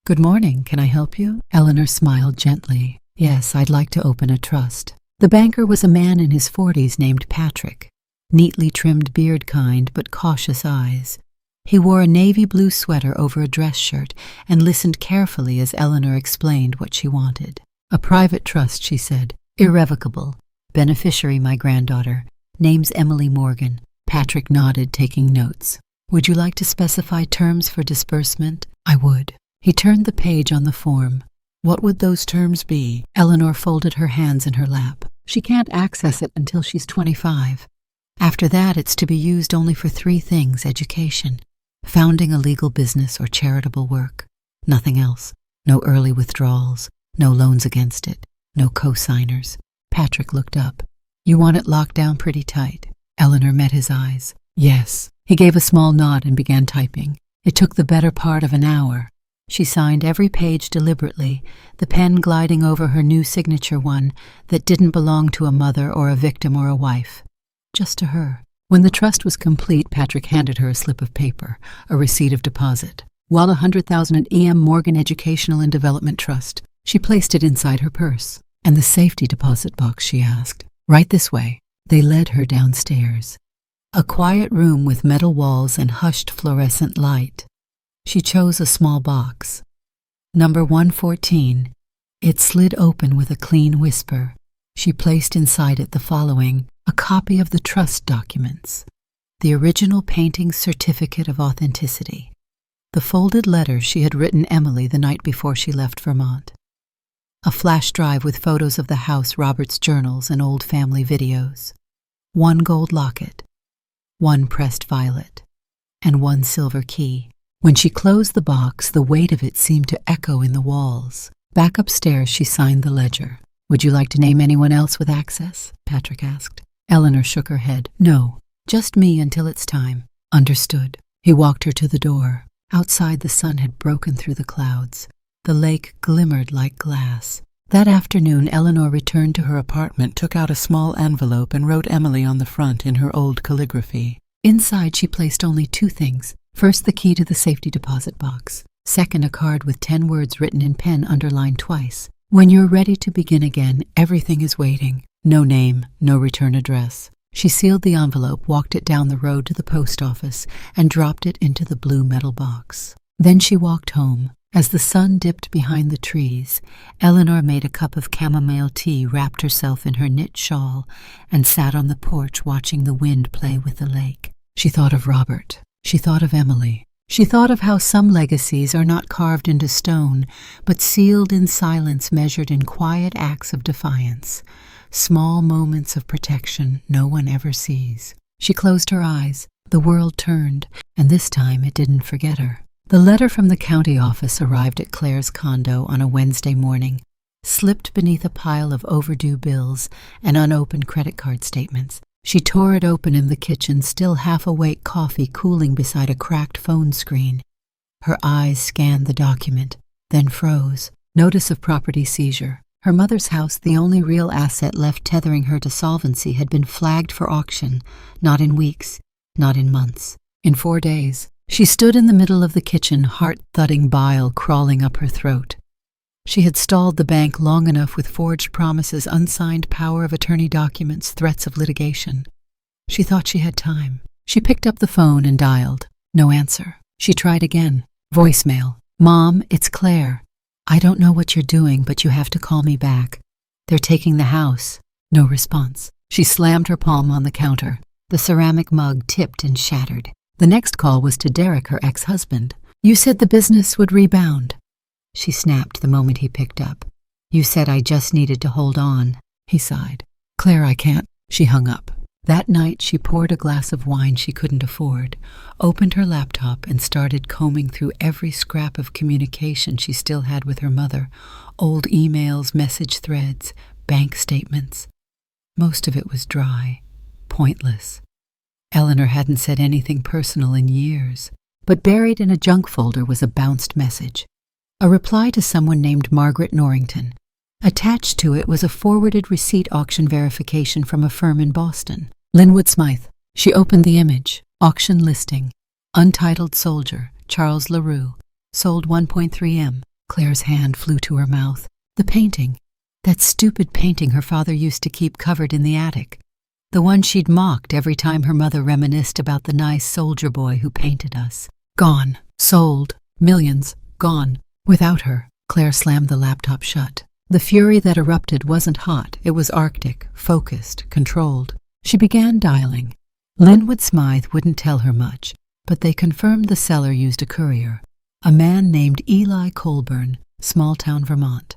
"Good morning. Can I help you?" Eleanor smiled gently. "Yes, I'd like to open a trust." The banker was a man in his 40s named Patrick. Neatly trimmed beard kind, but cautious eyes. He wore a navy blue sweater over a dress shirt and listened carefully as Eleanor explained what she wanted. "A private trust," she said. "Irrevocable. Beneficiary my granddaughter. Name's Emily Morgan." Patrick nodded, taking notes. "Would you like to specify terms for disbursement?" "I would." He turned the page on the form. "What would those terms be?" Eleanor folded her hands in her lap. "She can't access it until she's 25. After that, it's to be used only for 3 things: education, founding a legal business, or charitable work. Nothing else. No early withdrawals, no loans against it, no co-signers." Patrick looked up. "You want it locked down pretty tight?" Eleanor met his eyes. "Yes." He gave a small nod and began typing. It took the better part of an hour. She signed every page deliberately, the pen gliding over her new signature one that didn't belong to a mother or a victim or a wife, just to her. When the trust was complete, Patrick handed her a slip of paper, a receipt of deposit. While 100,000 at E.M. Morgan Educational and Development Trust. She placed it inside her purse. "And the safety deposit box?" she asked. "Right this way." They led her downstairs. A quiet room with metal walls and hushed fluorescent light. She chose a small box. Number 114. It slid open with a clean whisper. She placed inside it the following: a copy of the trust documents, the original painting certificate of authenticity, the folded letter she had written Emily the night before she left Vermont, a flash drive with photos of the house, Robert's journals, and old family videos, 1 gold locket, 1 pressed violet, and 1 silver key. When she closed the box, the weight of it seemed to echo in the walls. Back upstairs, she signed the ledger. "Would you like to name anyone else with access?" Patrick asked. Eleanor shook her head. "No, just me until it's time." "Understood." He walked her to the door. Outside, the sun had broken through the clouds. The lake glimmered like glass. That afternoon, Eleanor returned to her apartment, took out a small envelope, and wrote Emily on the front in her old calligraphy. Inside, she placed only 2 things. First, the key to the safety deposit box. Second, a card with 10 words written in pen underlined twice. "When you're ready to begin again, everything is waiting." No name, no return address. She sealed the envelope, walked it down the road to the post office, and dropped it into the blue metal box. Then she walked home. As the sun dipped behind the trees, Eleanor made a cup of chamomile tea, wrapped herself in her knit shawl, and sat on the porch watching the wind play with the lake. She thought of Robert. She thought of Emily. She thought of how some legacies are not carved into stone, but sealed in silence, measured in quiet acts of defiance. Small moments of protection no one ever sees. She closed her eyes. The world turned, and this time it didn't forget her. The letter from the county office arrived at Claire's condo on a Wednesday morning, slipped beneath a pile of overdue bills and unopened credit card statements. She tore it open in the kitchen, still half awake, coffee cooling beside a cracked phone screen. Her eyes scanned the document, then froze. Notice of property seizure. Her mother's house, the only real asset left tethering her to solvency, had been flagged for auction, not in weeks, not in months, in 4 days. She stood in the middle of the kitchen, heart-thudding bile crawling up her throat. She had stalled the bank long enough with forged promises, unsigned power of attorney documents, threats of litigation. She thought she had time. She picked up the phone and dialed. No answer. She tried again. Voicemail. "Mom, it's Claire. I don't know what you're doing, but you have to call me back. They're taking the house." No response. She slammed her palm on the counter. The ceramic mug tipped and shattered. The next call was to Derek, her ex-husband. "You said the business would rebound." She snapped the moment he picked up. "You said I just needed to hold on." He sighed. "Claire, I can't." She hung up. That night, she poured a glass of wine she couldn't afford, opened her laptop, and started combing through every scrap of communication she still had with her mother. Old emails, message threads, bank statements. Most of it was dry, pointless. Eleanor hadn't said anything personal in years, but buried in a junk folder was a bounced message. A reply to someone named Margaret Norrington. Attached to it was a forwarded receipt auction verification from a firm in Boston. Linwood Smythe. She opened the image. Auction listing. Untitled Soldier, Charles LaRue. Sold 1.3 M. Claire's hand flew to her mouth. The painting. That stupid painting her father used to keep covered in the attic. The one she'd mocked every time her mother reminisced about the nice soldier boy who painted us. Gone. Sold. Millions. Gone. Without her. Claire slammed the laptop shut. The fury that erupted wasn't hot. It was arctic, focused, controlled. She began dialing. Linwood Smythe wouldn't tell her much, but they confirmed the seller used a courier. A man named Eli Colburn, small-town Vermont.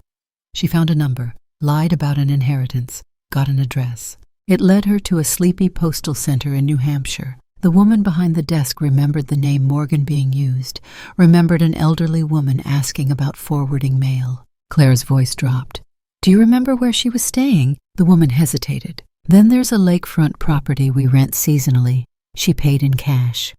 She found a number, lied about an inheritance, got an address. It led her to a sleepy postal center in New Hampshire. The woman behind the desk remembered the name Morgan being used, remembered an elderly woman asking about forwarding mail. Claire's voice dropped. "Do you remember where she was staying?" The woman hesitated. "Then there's a lakefront property we rent seasonally. She paid in cash.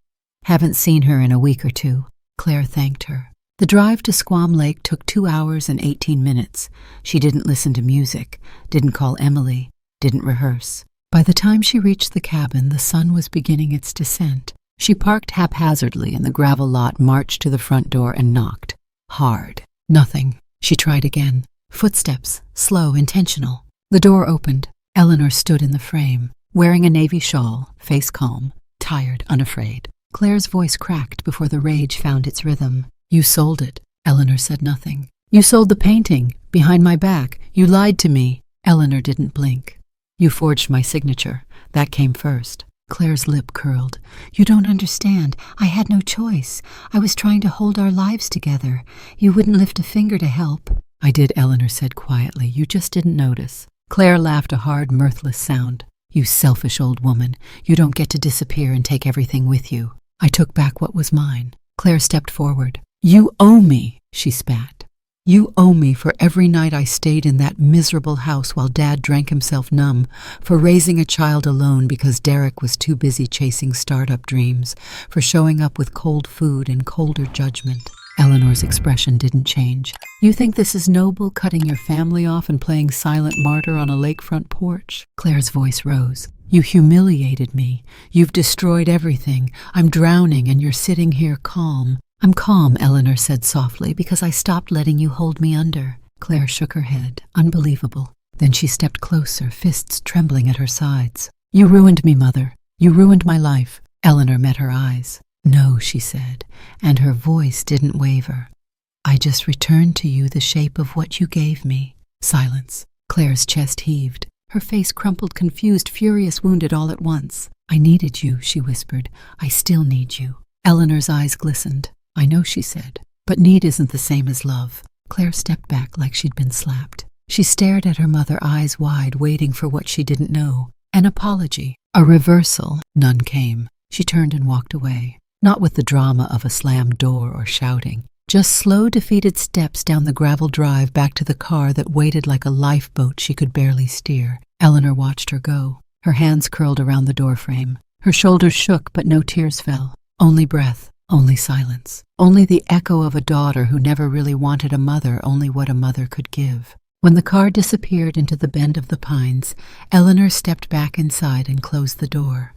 Haven't seen her in a week or 2. Claire thanked her. The drive to Squam Lake took 2 hours and 18 minutes. She didn't listen to music, didn't call Emily, didn't rehearse. By the time she reached the cabin, the sun was beginning its descent. She parked haphazardly in the gravel lot, marched to the front door, and knocked. Hard. Nothing. She tried again. Footsteps. Slow, intentional. The door opened. Eleanor stood in the frame, wearing a navy shawl, face calm, tired, unafraid. Claire's voice cracked before the rage found its rhythm. "You sold it." Eleanor said nothing. "You sold the painting, behind my back. You lied to me." Eleanor didn't blink. "You forged my signature. That came first." Claire's lip curled. "You don't understand. I had no choice. I was trying to hold our lives together. You wouldn't lift a finger to help." "I did," Eleanor said quietly. "You just didn't notice." Claire laughed a hard, mirthless sound. "You selfish old woman. You don't get to disappear and take everything with you. I took back what was mine. Claire stepped forward. "You owe me," she spat. "You owe me for every night I stayed in that miserable house while Dad drank himself numb, for raising a child alone because Derek was too busy chasing startup dreams, for showing up with cold food and colder judgment." Eleanor's expression didn't change. "You think this is noble, cutting your family off and playing silent martyr on a lakefront porch?" Claire's voice rose. "You humiliated me. You've destroyed everything. I'm drowning and you're sitting here calm." "I'm calm," Eleanor said softly, "because I stopped letting you hold me under." Claire shook her head. Unbelievable. Then she stepped closer, fists trembling at her sides. "You ruined me, Mother. You ruined my life." Eleanor met her eyes. "No," she said, and her voice didn't waver. "I just returned to you the shape of what you gave me." Silence. Claire's chest heaved. Her face crumpled, confused, furious, wounded all at once. "I needed you," she whispered. "I still need you." Eleanor's eyes glistened. "I know," she said, "but need isn't the same as love." Claire stepped back like she'd been slapped. She stared at her mother, eyes wide, waiting for what she didn't know. An apology. A reversal. None came. She turned and walked away. Not with the drama of a slammed door or shouting. Just slow, defeated steps down the gravel drive back to the car that waited like a lifeboat she could barely steer. Eleanor watched her go. Her hands curled around the doorframe. Her shoulders shook, but no tears fell. Only breath. Only silence. Only the echo of a daughter who never really wanted a mother, only what a mother could give. When the car disappeared into the bend of the pines, Eleanor stepped back inside and closed the door.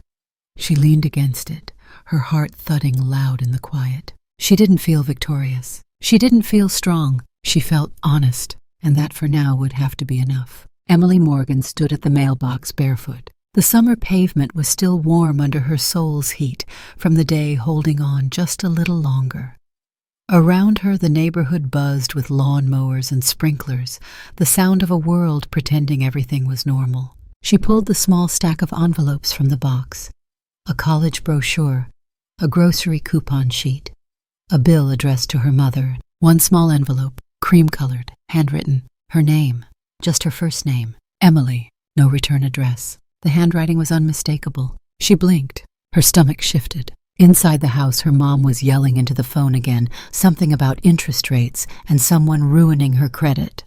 She leaned against it, her heart thudding loud in the quiet. She didn't feel victorious. She didn't feel strong. She felt honest, and that for now would have to be enough. Emily Morgan stood at the mailbox barefoot. The summer pavement was still warm under her soul's heat from the day holding on just a little longer. Around her the neighborhood buzzed with lawn mowers and sprinklers, the sound of a world pretending everything was normal. She pulled the small stack of envelopes from the box. A college brochure, a grocery coupon sheet, a bill addressed to her mother, one small envelope, cream-colored, handwritten, her name, just her first name, Emily, no return address. The handwriting was unmistakable. She blinked. Her stomach shifted. Inside the house, her mom was yelling into the phone again, something about interest rates and someone ruining her credit.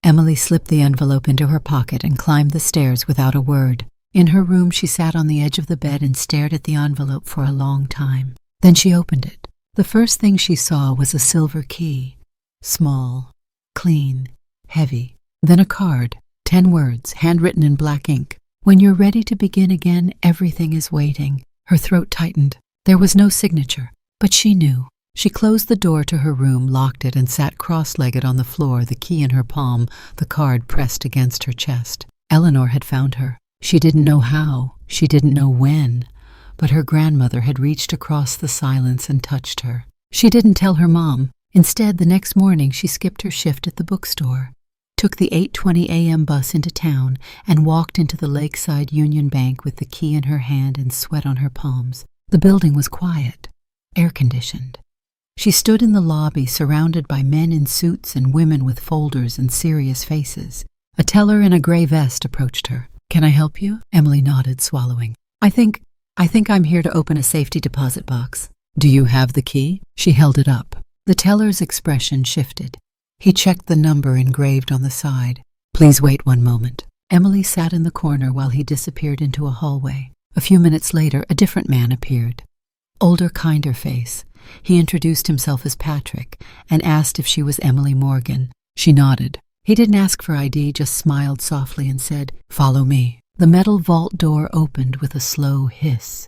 Emily slipped the envelope into her pocket and climbed the stairs without a word. In her room, she sat on the edge of the bed and stared at the envelope for a long time. Then she opened it. The first thing she saw was a silver key. Small, clean, heavy. Then a card, 10 words, handwritten in black ink. "When you're ready to begin again, everything is waiting." Her throat tightened. There was no signature, but she knew. She closed the door to her room, locked it, and sat cross-legged on the floor, the key in her palm, the card pressed against her chest. Eleanor had found her. She didn't know how, she didn't know when, but her grandmother had reached across the silence and touched her. She didn't tell her mom. Instead, the next morning she skipped her shift at the bookstore, took the 8:20 a.m. bus into town, and walked into the Lakeside Union Bank with the key in her hand and sweat on her palms. The building was quiet, air-conditioned. She stood in the lobby surrounded by men in suits and women with folders and serious faces. A teller in a gray vest approached her. "Can I help you?" Emily nodded, swallowing. I think I'm here to open a safety deposit box." "Do you have the key?" She held it up. The teller's expression shifted. He checked the number engraved on the side. "Please wait one moment." Emily sat in the corner while he disappeared into a hallway. A few minutes later, a different man appeared. Older, kinder face. He introduced himself as Patrick and asked if she was Emily Morgan. She nodded. He didn't ask for ID, just smiled softly and said, "Follow me." The metal vault door opened with a slow hiss.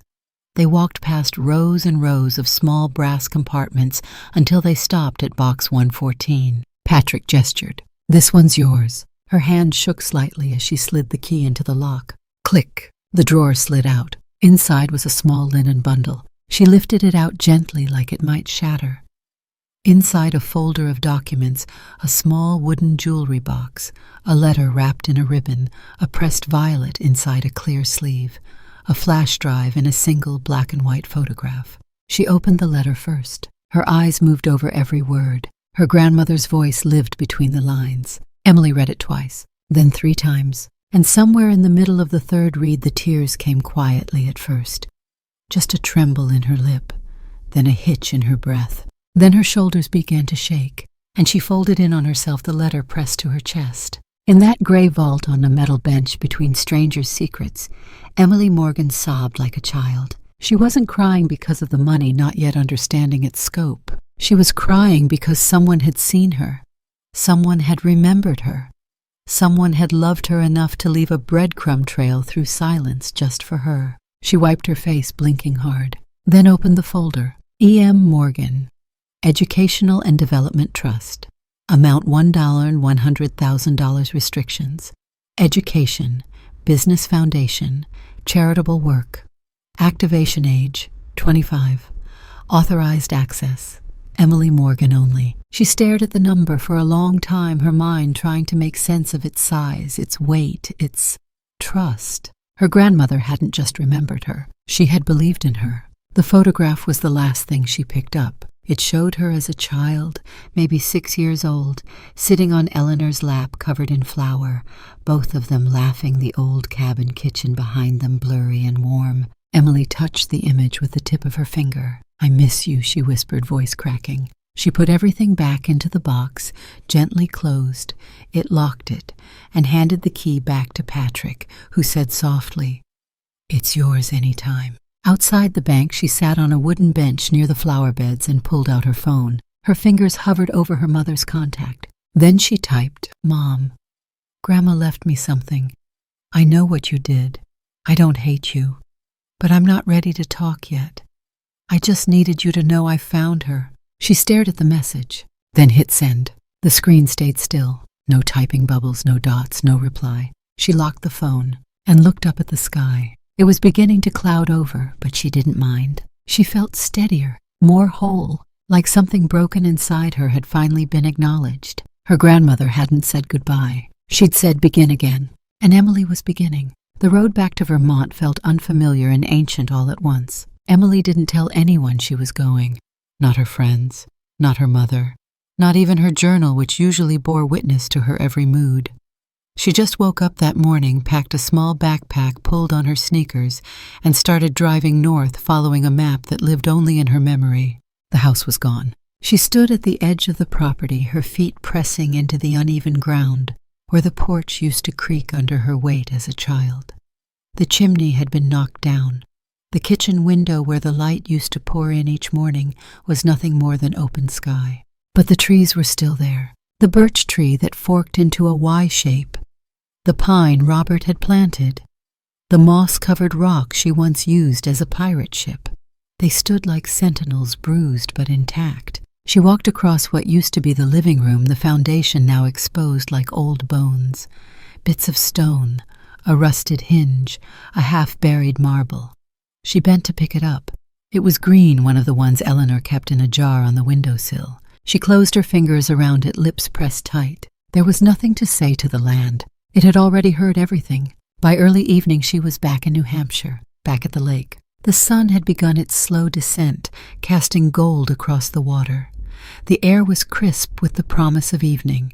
They walked past rows and rows of small brass compartments until they stopped at box 114. Patrick gestured. "This one's yours." Her hand shook slightly as she slid the key into the lock. Click. The drawer slid out. Inside was a small linen bundle. She lifted it out gently like it might shatter. Inside a folder of documents, a small wooden jewelry box, a letter wrapped in a ribbon, a pressed violet inside a clear sleeve, a flash drive and a single black and white photograph. She opened the letter first. Her eyes moved over every word. Her grandmother's voice lived between the lines. Emily read it twice, then 3 times, and somewhere in the middle of the third read the tears came quietly at first. Just a tremble in her lip, then a hitch in her breath. Then her shoulders began to shake, and she folded in on herself, the letter pressed to her chest. In that gray vault on a metal bench between strangers' secrets, Emily Morgan sobbed like a child. She wasn't crying because of the money, not yet understanding its scope. She was crying because someone had seen her. Someone had remembered her. Someone had loved her enough to leave a breadcrumb trail through silence just for her. She wiped her face, blinking hard, then opened the folder. E.M. Morgan, Educational and Development Trust. Amount $1 and $100,000 restrictions. Education, Business Foundation, Charitable Work. Activation age, 25. Authorized access, Emily Morgan only. She stared at the number for a long time, her mind trying to make sense of its size, its weight, its trust. Her grandmother hadn't just remembered her. She had believed in her. The photograph was the last thing she picked up. It showed her as a child, maybe 6 years old, sitting on Eleanor's lap covered in flour, both of them laughing, the old cabin kitchen behind them blurry and warm. Emily touched the image with the tip of her finger. "I miss you," she whispered, voice cracking. She put everything back into the box, gently closed. It locked it, and handed the key back to Patrick, who said softly, "It's yours any time." Outside the bank, she sat on a wooden bench near the flower beds and pulled out her phone. Her fingers hovered over her mother's contact. Then she typed, "Mom, Grandma left me something. I know what you did. I don't hate you. But I'm not ready to talk yet. I just needed you to know I found her." She stared at the message, then hit send. The screen stayed still. No typing bubbles, no dots, no reply. She locked the phone and looked up at the sky. It was beginning to cloud over, but she didn't mind. She felt steadier, more whole, like something broken inside her had finally been acknowledged. Her grandmother hadn't said goodbye. She'd said begin again, and Emily was beginning. The road back to Vermont felt unfamiliar and ancient all at once. Emily didn't tell anyone she was going. Not her friends, not her mother, not even her journal, which usually bore witness to her every mood. She just woke up that morning, packed a small backpack, pulled on her sneakers, and started driving north, following a map that lived only in her memory. The house was gone. She stood at the edge of the property, her feet pressing into the uneven ground, where the porch used to creak under her weight as a child. The chimney had been knocked down. The kitchen window where the light used to pour in each morning was nothing more than open sky. But the trees were still there. The birch tree that forked into a Y shape. The pine Robert had planted. The moss-covered rock she once used as a pirate ship. They stood like sentinels, bruised but intact. She walked across what used to be the living room, the foundation now exposed like old bones. Bits of stone, a rusted hinge, a half-buried marble. She bent to pick it up. It was green, one of the ones Eleanor kept in a jar on the windowsill. She closed her fingers around it, lips pressed tight. There was nothing to say to the land. It had already heard everything. By early evening she was back in New Hampshire, back at the lake. The sun had begun its slow descent, casting gold across the water. The air was crisp with the promise of evening.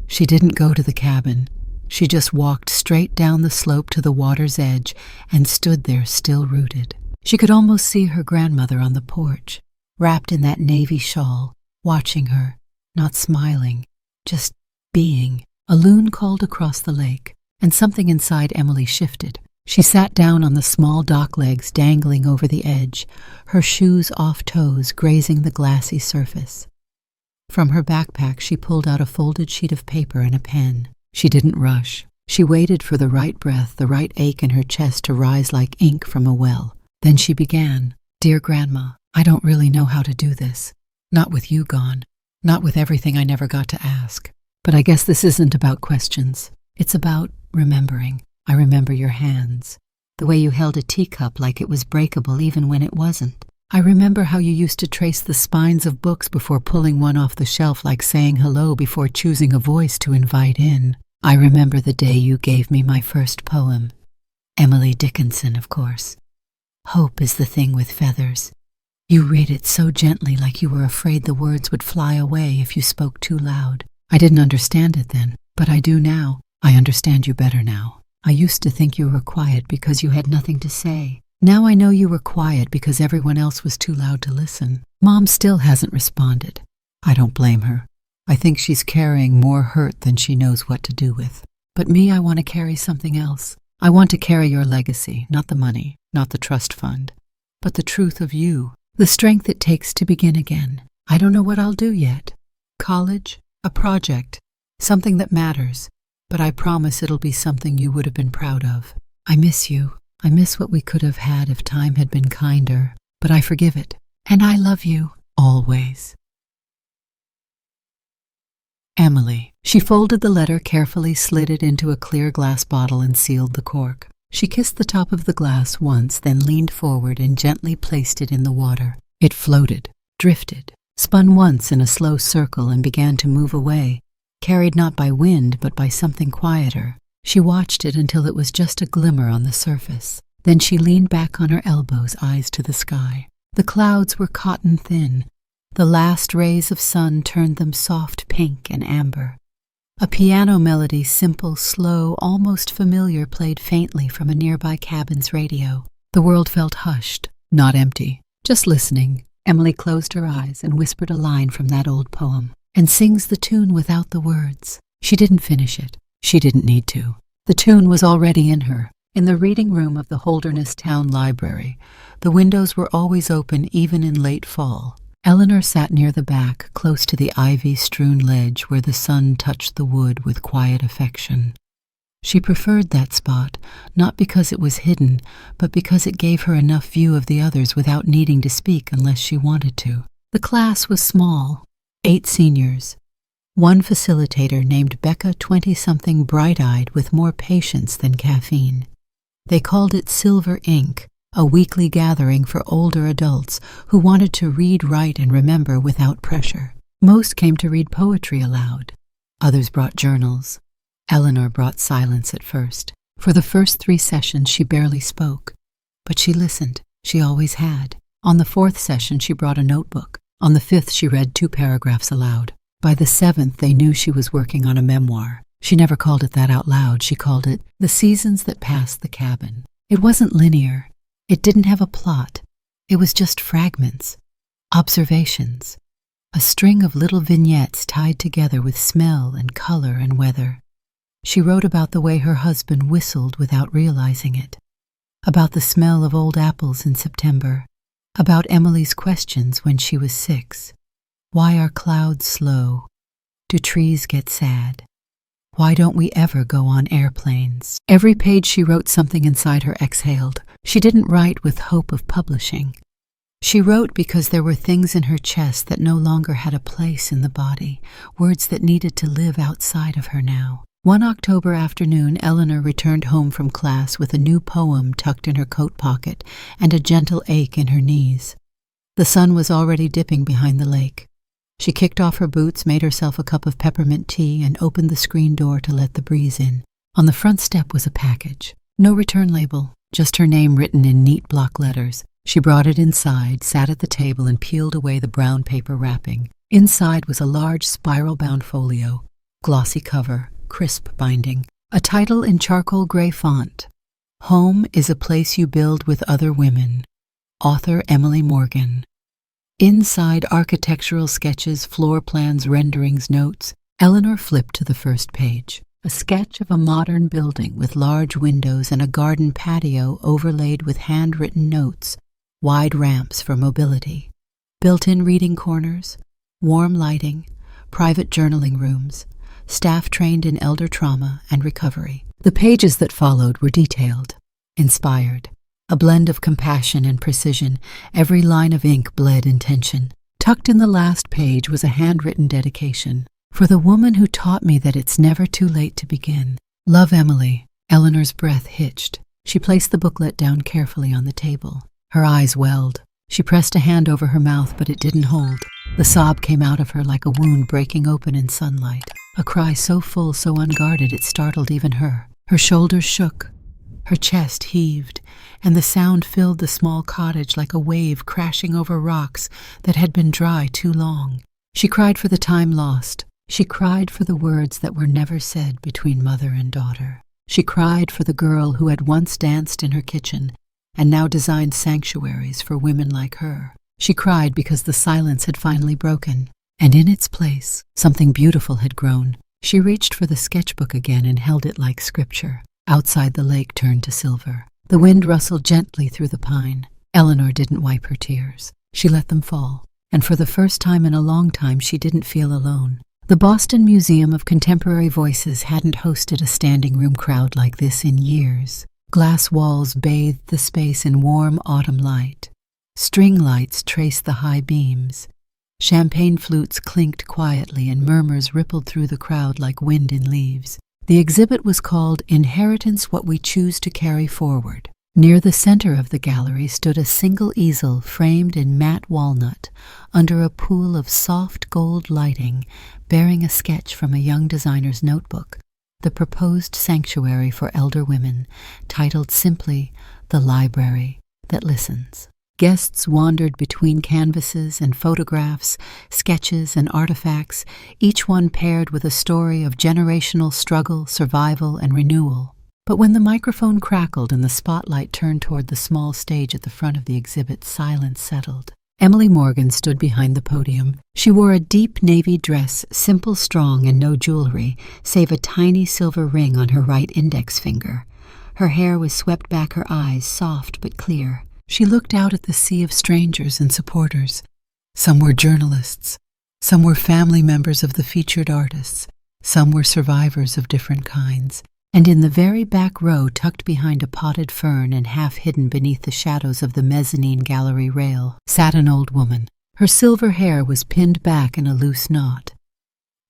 She didn't go to the cabin. She just walked straight down the slope to the water's edge and stood there still rooted. She could almost see her grandmother on the porch, wrapped in that navy shawl, watching her, not smiling, just being. A loon called across the lake, and something inside Emily shifted. She sat down on the small dock legs dangling over the edge, her shoes off toes grazing the glassy surface. From her backpack she pulled out a folded sheet of paper and a pen. She didn't rush. She waited for the right breath, the right ache in her chest to rise like ink from a well. Then she began. "Dear Grandma, I don't really know how to do this. Not with you gone. Not with everything I never got to ask. But I guess this isn't about questions. It's about remembering. I remember your hands. The way you held a teacup like it was breakable even when it wasn't. I remember how you used to trace the spines of books before pulling one off the shelf, like saying hello before choosing a voice to invite in. I remember the day you gave me my first poem. Emily Dickinson, of course. Hope is the thing with feathers. You read it so gently, like you were afraid the words would fly away if you spoke too loud. I didn't understand it then, but I do now. I understand you better now. I used to think you were quiet because you had nothing to say. Now I know you were quiet because everyone else was too loud to listen. Mom still hasn't responded. I don't blame her. I think she's carrying more hurt than she knows what to do with. But me, I want to carry something else. I want to carry your legacy, not the money, not the trust fund, but the truth of you, the strength it takes to begin again. I don't know what I'll do yet. College, a project, something that matters, but I promise it'll be something you would have been proud of. I miss you. I miss what we could have had if time had been kinder, but I forgive it. And I love you, always. Emily. She folded the letter carefully, slid it into a clear glass bottle, and sealed the cork. She kissed the top of the glass once, then leaned forward and gently placed it in the water. It floated, drifted, spun once in a slow circle and began to move away, carried not by wind but by something quieter. She watched it until it was just a glimmer on the surface. Then she leaned back on her elbows, eyes to the sky. The clouds were cotton thin. The last rays of sun turned them soft pink and amber. A piano melody, simple, slow, almost familiar, played faintly from a nearby cabin's radio. The world felt hushed, not empty, just listening. Emily closed her eyes and whispered a line from that old poem, and sings the tune without the words. She didn't finish it. She didn't need to. The tune was already in her. In the reading room of the Holderness Town Library, the windows were always open even in late fall. Eleanor sat near the back, close to the ivy-strewn ledge where the sun touched the wood with quiet affection. She preferred that spot, not because it was hidden, but because it gave her enough view of the others without needing to speak unless she wanted to. The class was small, 8 seniors. One facilitator named Becca, 20-something, bright-eyed with more patience than caffeine. They called it Silver Ink, a weekly gathering for older adults who wanted to read, write, and remember without pressure. Most came to read poetry aloud. Others brought journals. Eleanor brought silence at first. For the first 3 sessions, she barely spoke. But she listened. She always had. On the 4th session, she brought a notebook. On the 5th, she read 2 paragraphs aloud. By the 7th, they knew she was working on a memoir. She never called it that out loud. She called it The Seasons That Passed the Cabin. It wasn't linear. It didn't have a plot. It was just fragments, observations, a string of little vignettes tied together with smell and color and weather. She wrote about the way her husband whistled without realizing it, about the smell of old apples in September, about Emily's questions when she was 6. Why are clouds slow? Do trees get sad? Why don't we ever go on airplanes? Every page she wrote, something inside her exhaled. She didn't write with hope of publishing. She wrote because there were things in her chest that no longer had a place in the body, words that needed to live outside of her now. One October afternoon, Eleanor returned home from class with a new poem tucked in her coat pocket and a gentle ache in her knees. The sun was already dipping behind the lake. She kicked off her boots, made herself a cup of peppermint tea, and opened the screen door to let the breeze in. On the front step was a package. No return label, just her name written in neat block letters. She brought it inside, sat at the table, and peeled away the brown paper wrapping. Inside was a large spiral-bound folio, glossy cover, crisp binding, a title in charcoal gray font. Home is a place you build with other women. Author Emily Morgan. Inside, architectural sketches, floor plans, renderings, notes. Eleanor flipped to the first page. A sketch of a modern building with large windows and a garden patio overlaid with handwritten notes, wide ramps for mobility, built-in reading corners, warm lighting, private journaling rooms, staff trained in elder trauma and recovery. The pages that followed were detailed, inspired. A blend of compassion and precision, every line of ink bled intention. Tucked in the last page was a handwritten dedication. For the woman who taught me that it's never too late to begin. Love, Emily. Eleanor's breath hitched. She placed the booklet down carefully on the table. Her eyes welled. She pressed a hand over her mouth, but it didn't hold. The sob came out of her like a wound breaking open in sunlight. A cry so full, so unguarded, it startled even her. Her shoulders shook. Her chest heaved, and the sound filled the small cottage like a wave crashing over rocks that had been dry too long. She cried for the time lost. She cried for the words that were never said between mother and daughter. She cried for the girl who had once danced in her kitchen and now designed sanctuaries for women like her. She cried because the silence had finally broken, and in its place, something beautiful had grown. She reached for the sketchbook again and held it like scripture. Outside, the lake turned to silver. The wind rustled gently through the pine. Eleanor didn't wipe her tears. She let them fall, and for the first time in a long time she didn't feel alone. The Boston Museum of Contemporary Voices hadn't hosted a standing room crowd like this in years. Glass walls bathed the space in warm autumn light. String lights traced the high beams. Champagne flutes clinked quietly and murmurs rippled through the crowd like wind in leaves. The exhibit was called Inheritance: What We Choose to Carry Forward. Near the center of the gallery stood a single easel framed in matte walnut under a pool of soft gold lighting, bearing a sketch from a young designer's notebook, the proposed sanctuary for elder women, titled simply The Library That Listens. Guests wandered between canvases and photographs, sketches and artifacts, each one paired with a story of generational struggle, survival, and renewal. But when the microphone crackled and the spotlight turned toward the small stage at the front of the exhibit, silence settled. Emily Morgan stood behind the podium. She wore a deep navy dress, simple, strong, and no jewelry, save a tiny silver ring on her right index finger. Her hair was swept back, her eyes soft but clear. She looked out at the sea of strangers and supporters. Some were journalists. Some were family members of the featured artists. Some were survivors of different kinds. And in the very back row, tucked behind a potted fern and half hidden beneath the shadows of the mezzanine gallery rail, sat an old woman. Her silver hair was pinned back in a loose knot.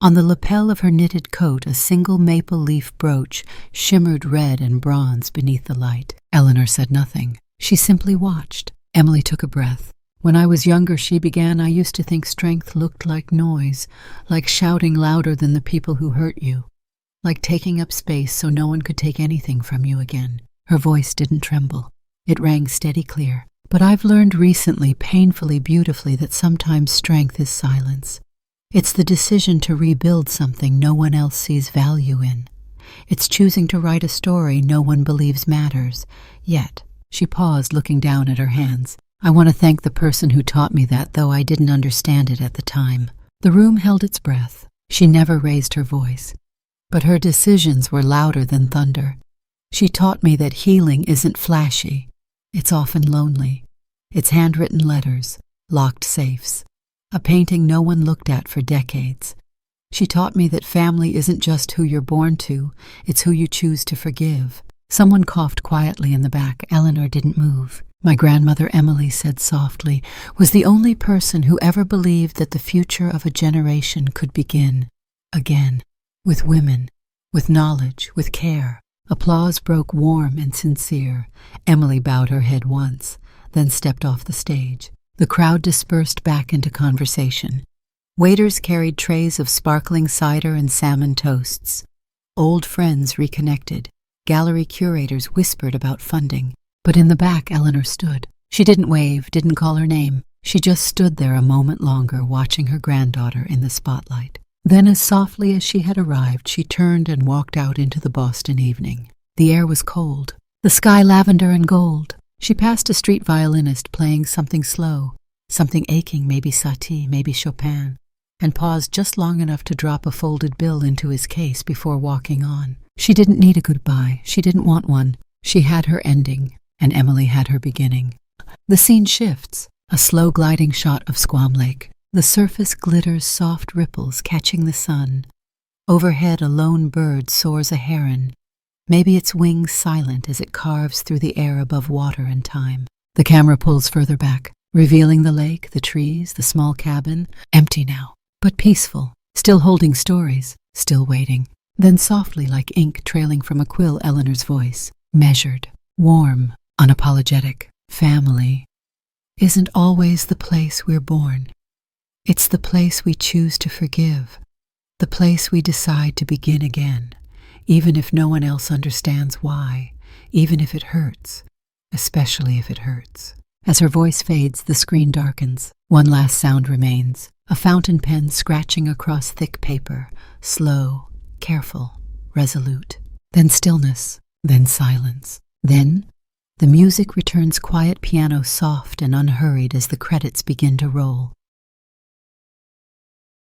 On the lapel of her knitted coat, a single maple leaf brooch shimmered red and bronze beneath the light. Eleanor said nothing. She simply watched. Emily took a breath. When I was younger, she began, I used to think strength looked like noise, like shouting louder than the people who hurt you, like taking up space so no one could take anything from you again. Her voice didn't tremble. It rang steady clear. But I've learned recently, painfully, beautifully, that sometimes strength is silence. It's the decision to rebuild something no one else sees value in. It's choosing to write a story no one believes matters. Yet, she paused, looking down at her hands. I want to thank the person who taught me that, though I didn't understand it at the time. The room held its breath. She never raised her voice. But her decisions were louder than thunder. She taught me that healing isn't flashy. It's often lonely. It's handwritten letters, locked safes, a painting no one looked at for decades. She taught me that family isn't just who you're born to, it's who you choose to forgive. Someone coughed quietly in the back. Eleanor didn't move. My grandmother, Emily said softly, was the only person who ever believed that the future of a generation could begin again, with women, with knowledge, with care. Applause broke warm and sincere. Emily bowed her head once, then stepped off the stage. The crowd dispersed back into conversation. Waiters carried trays of sparkling cider and salmon toasts. Old friends reconnected. Gallery curators whispered about funding. But in the back, Eleanor stood. She didn't wave, didn't call her name. She just stood there a moment longer, watching her granddaughter in the spotlight. Then, as softly as she had arrived, she turned and walked out into the Boston evening. The air was cold, the sky lavender and gold. She passed a street violinist playing something slow, something aching, maybe Satie, maybe Chopin, and paused just long enough to drop a folded bill into his case before walking on. She didn't need a goodbye. She didn't want one. She had her ending, and Emily had her beginning. The scene shifts, a slow gliding shot of Squam Lake. The surface glitters soft ripples catching the sun. Overhead, a lone bird soars a heron, maybe its wings silent as it carves through the air above water and time. The camera pulls further back, revealing the lake, the trees, the small cabin, empty now, but peaceful, still holding stories, still waiting. Then softly, like ink trailing from a quill, Eleanor's voice, measured, warm, unapologetic. Family isn't always the place we're born. It's the place we choose to forgive, the place we decide to begin again, even if no one else understands why, even if it hurts, especially if it hurts. As her voice fades, the screen darkens. One last sound remains, a fountain pen scratching across thick paper, slow, careful, resolute. Then stillness, then silence. Then The music returns, quiet piano, soft and unhurried as the credits begin to roll.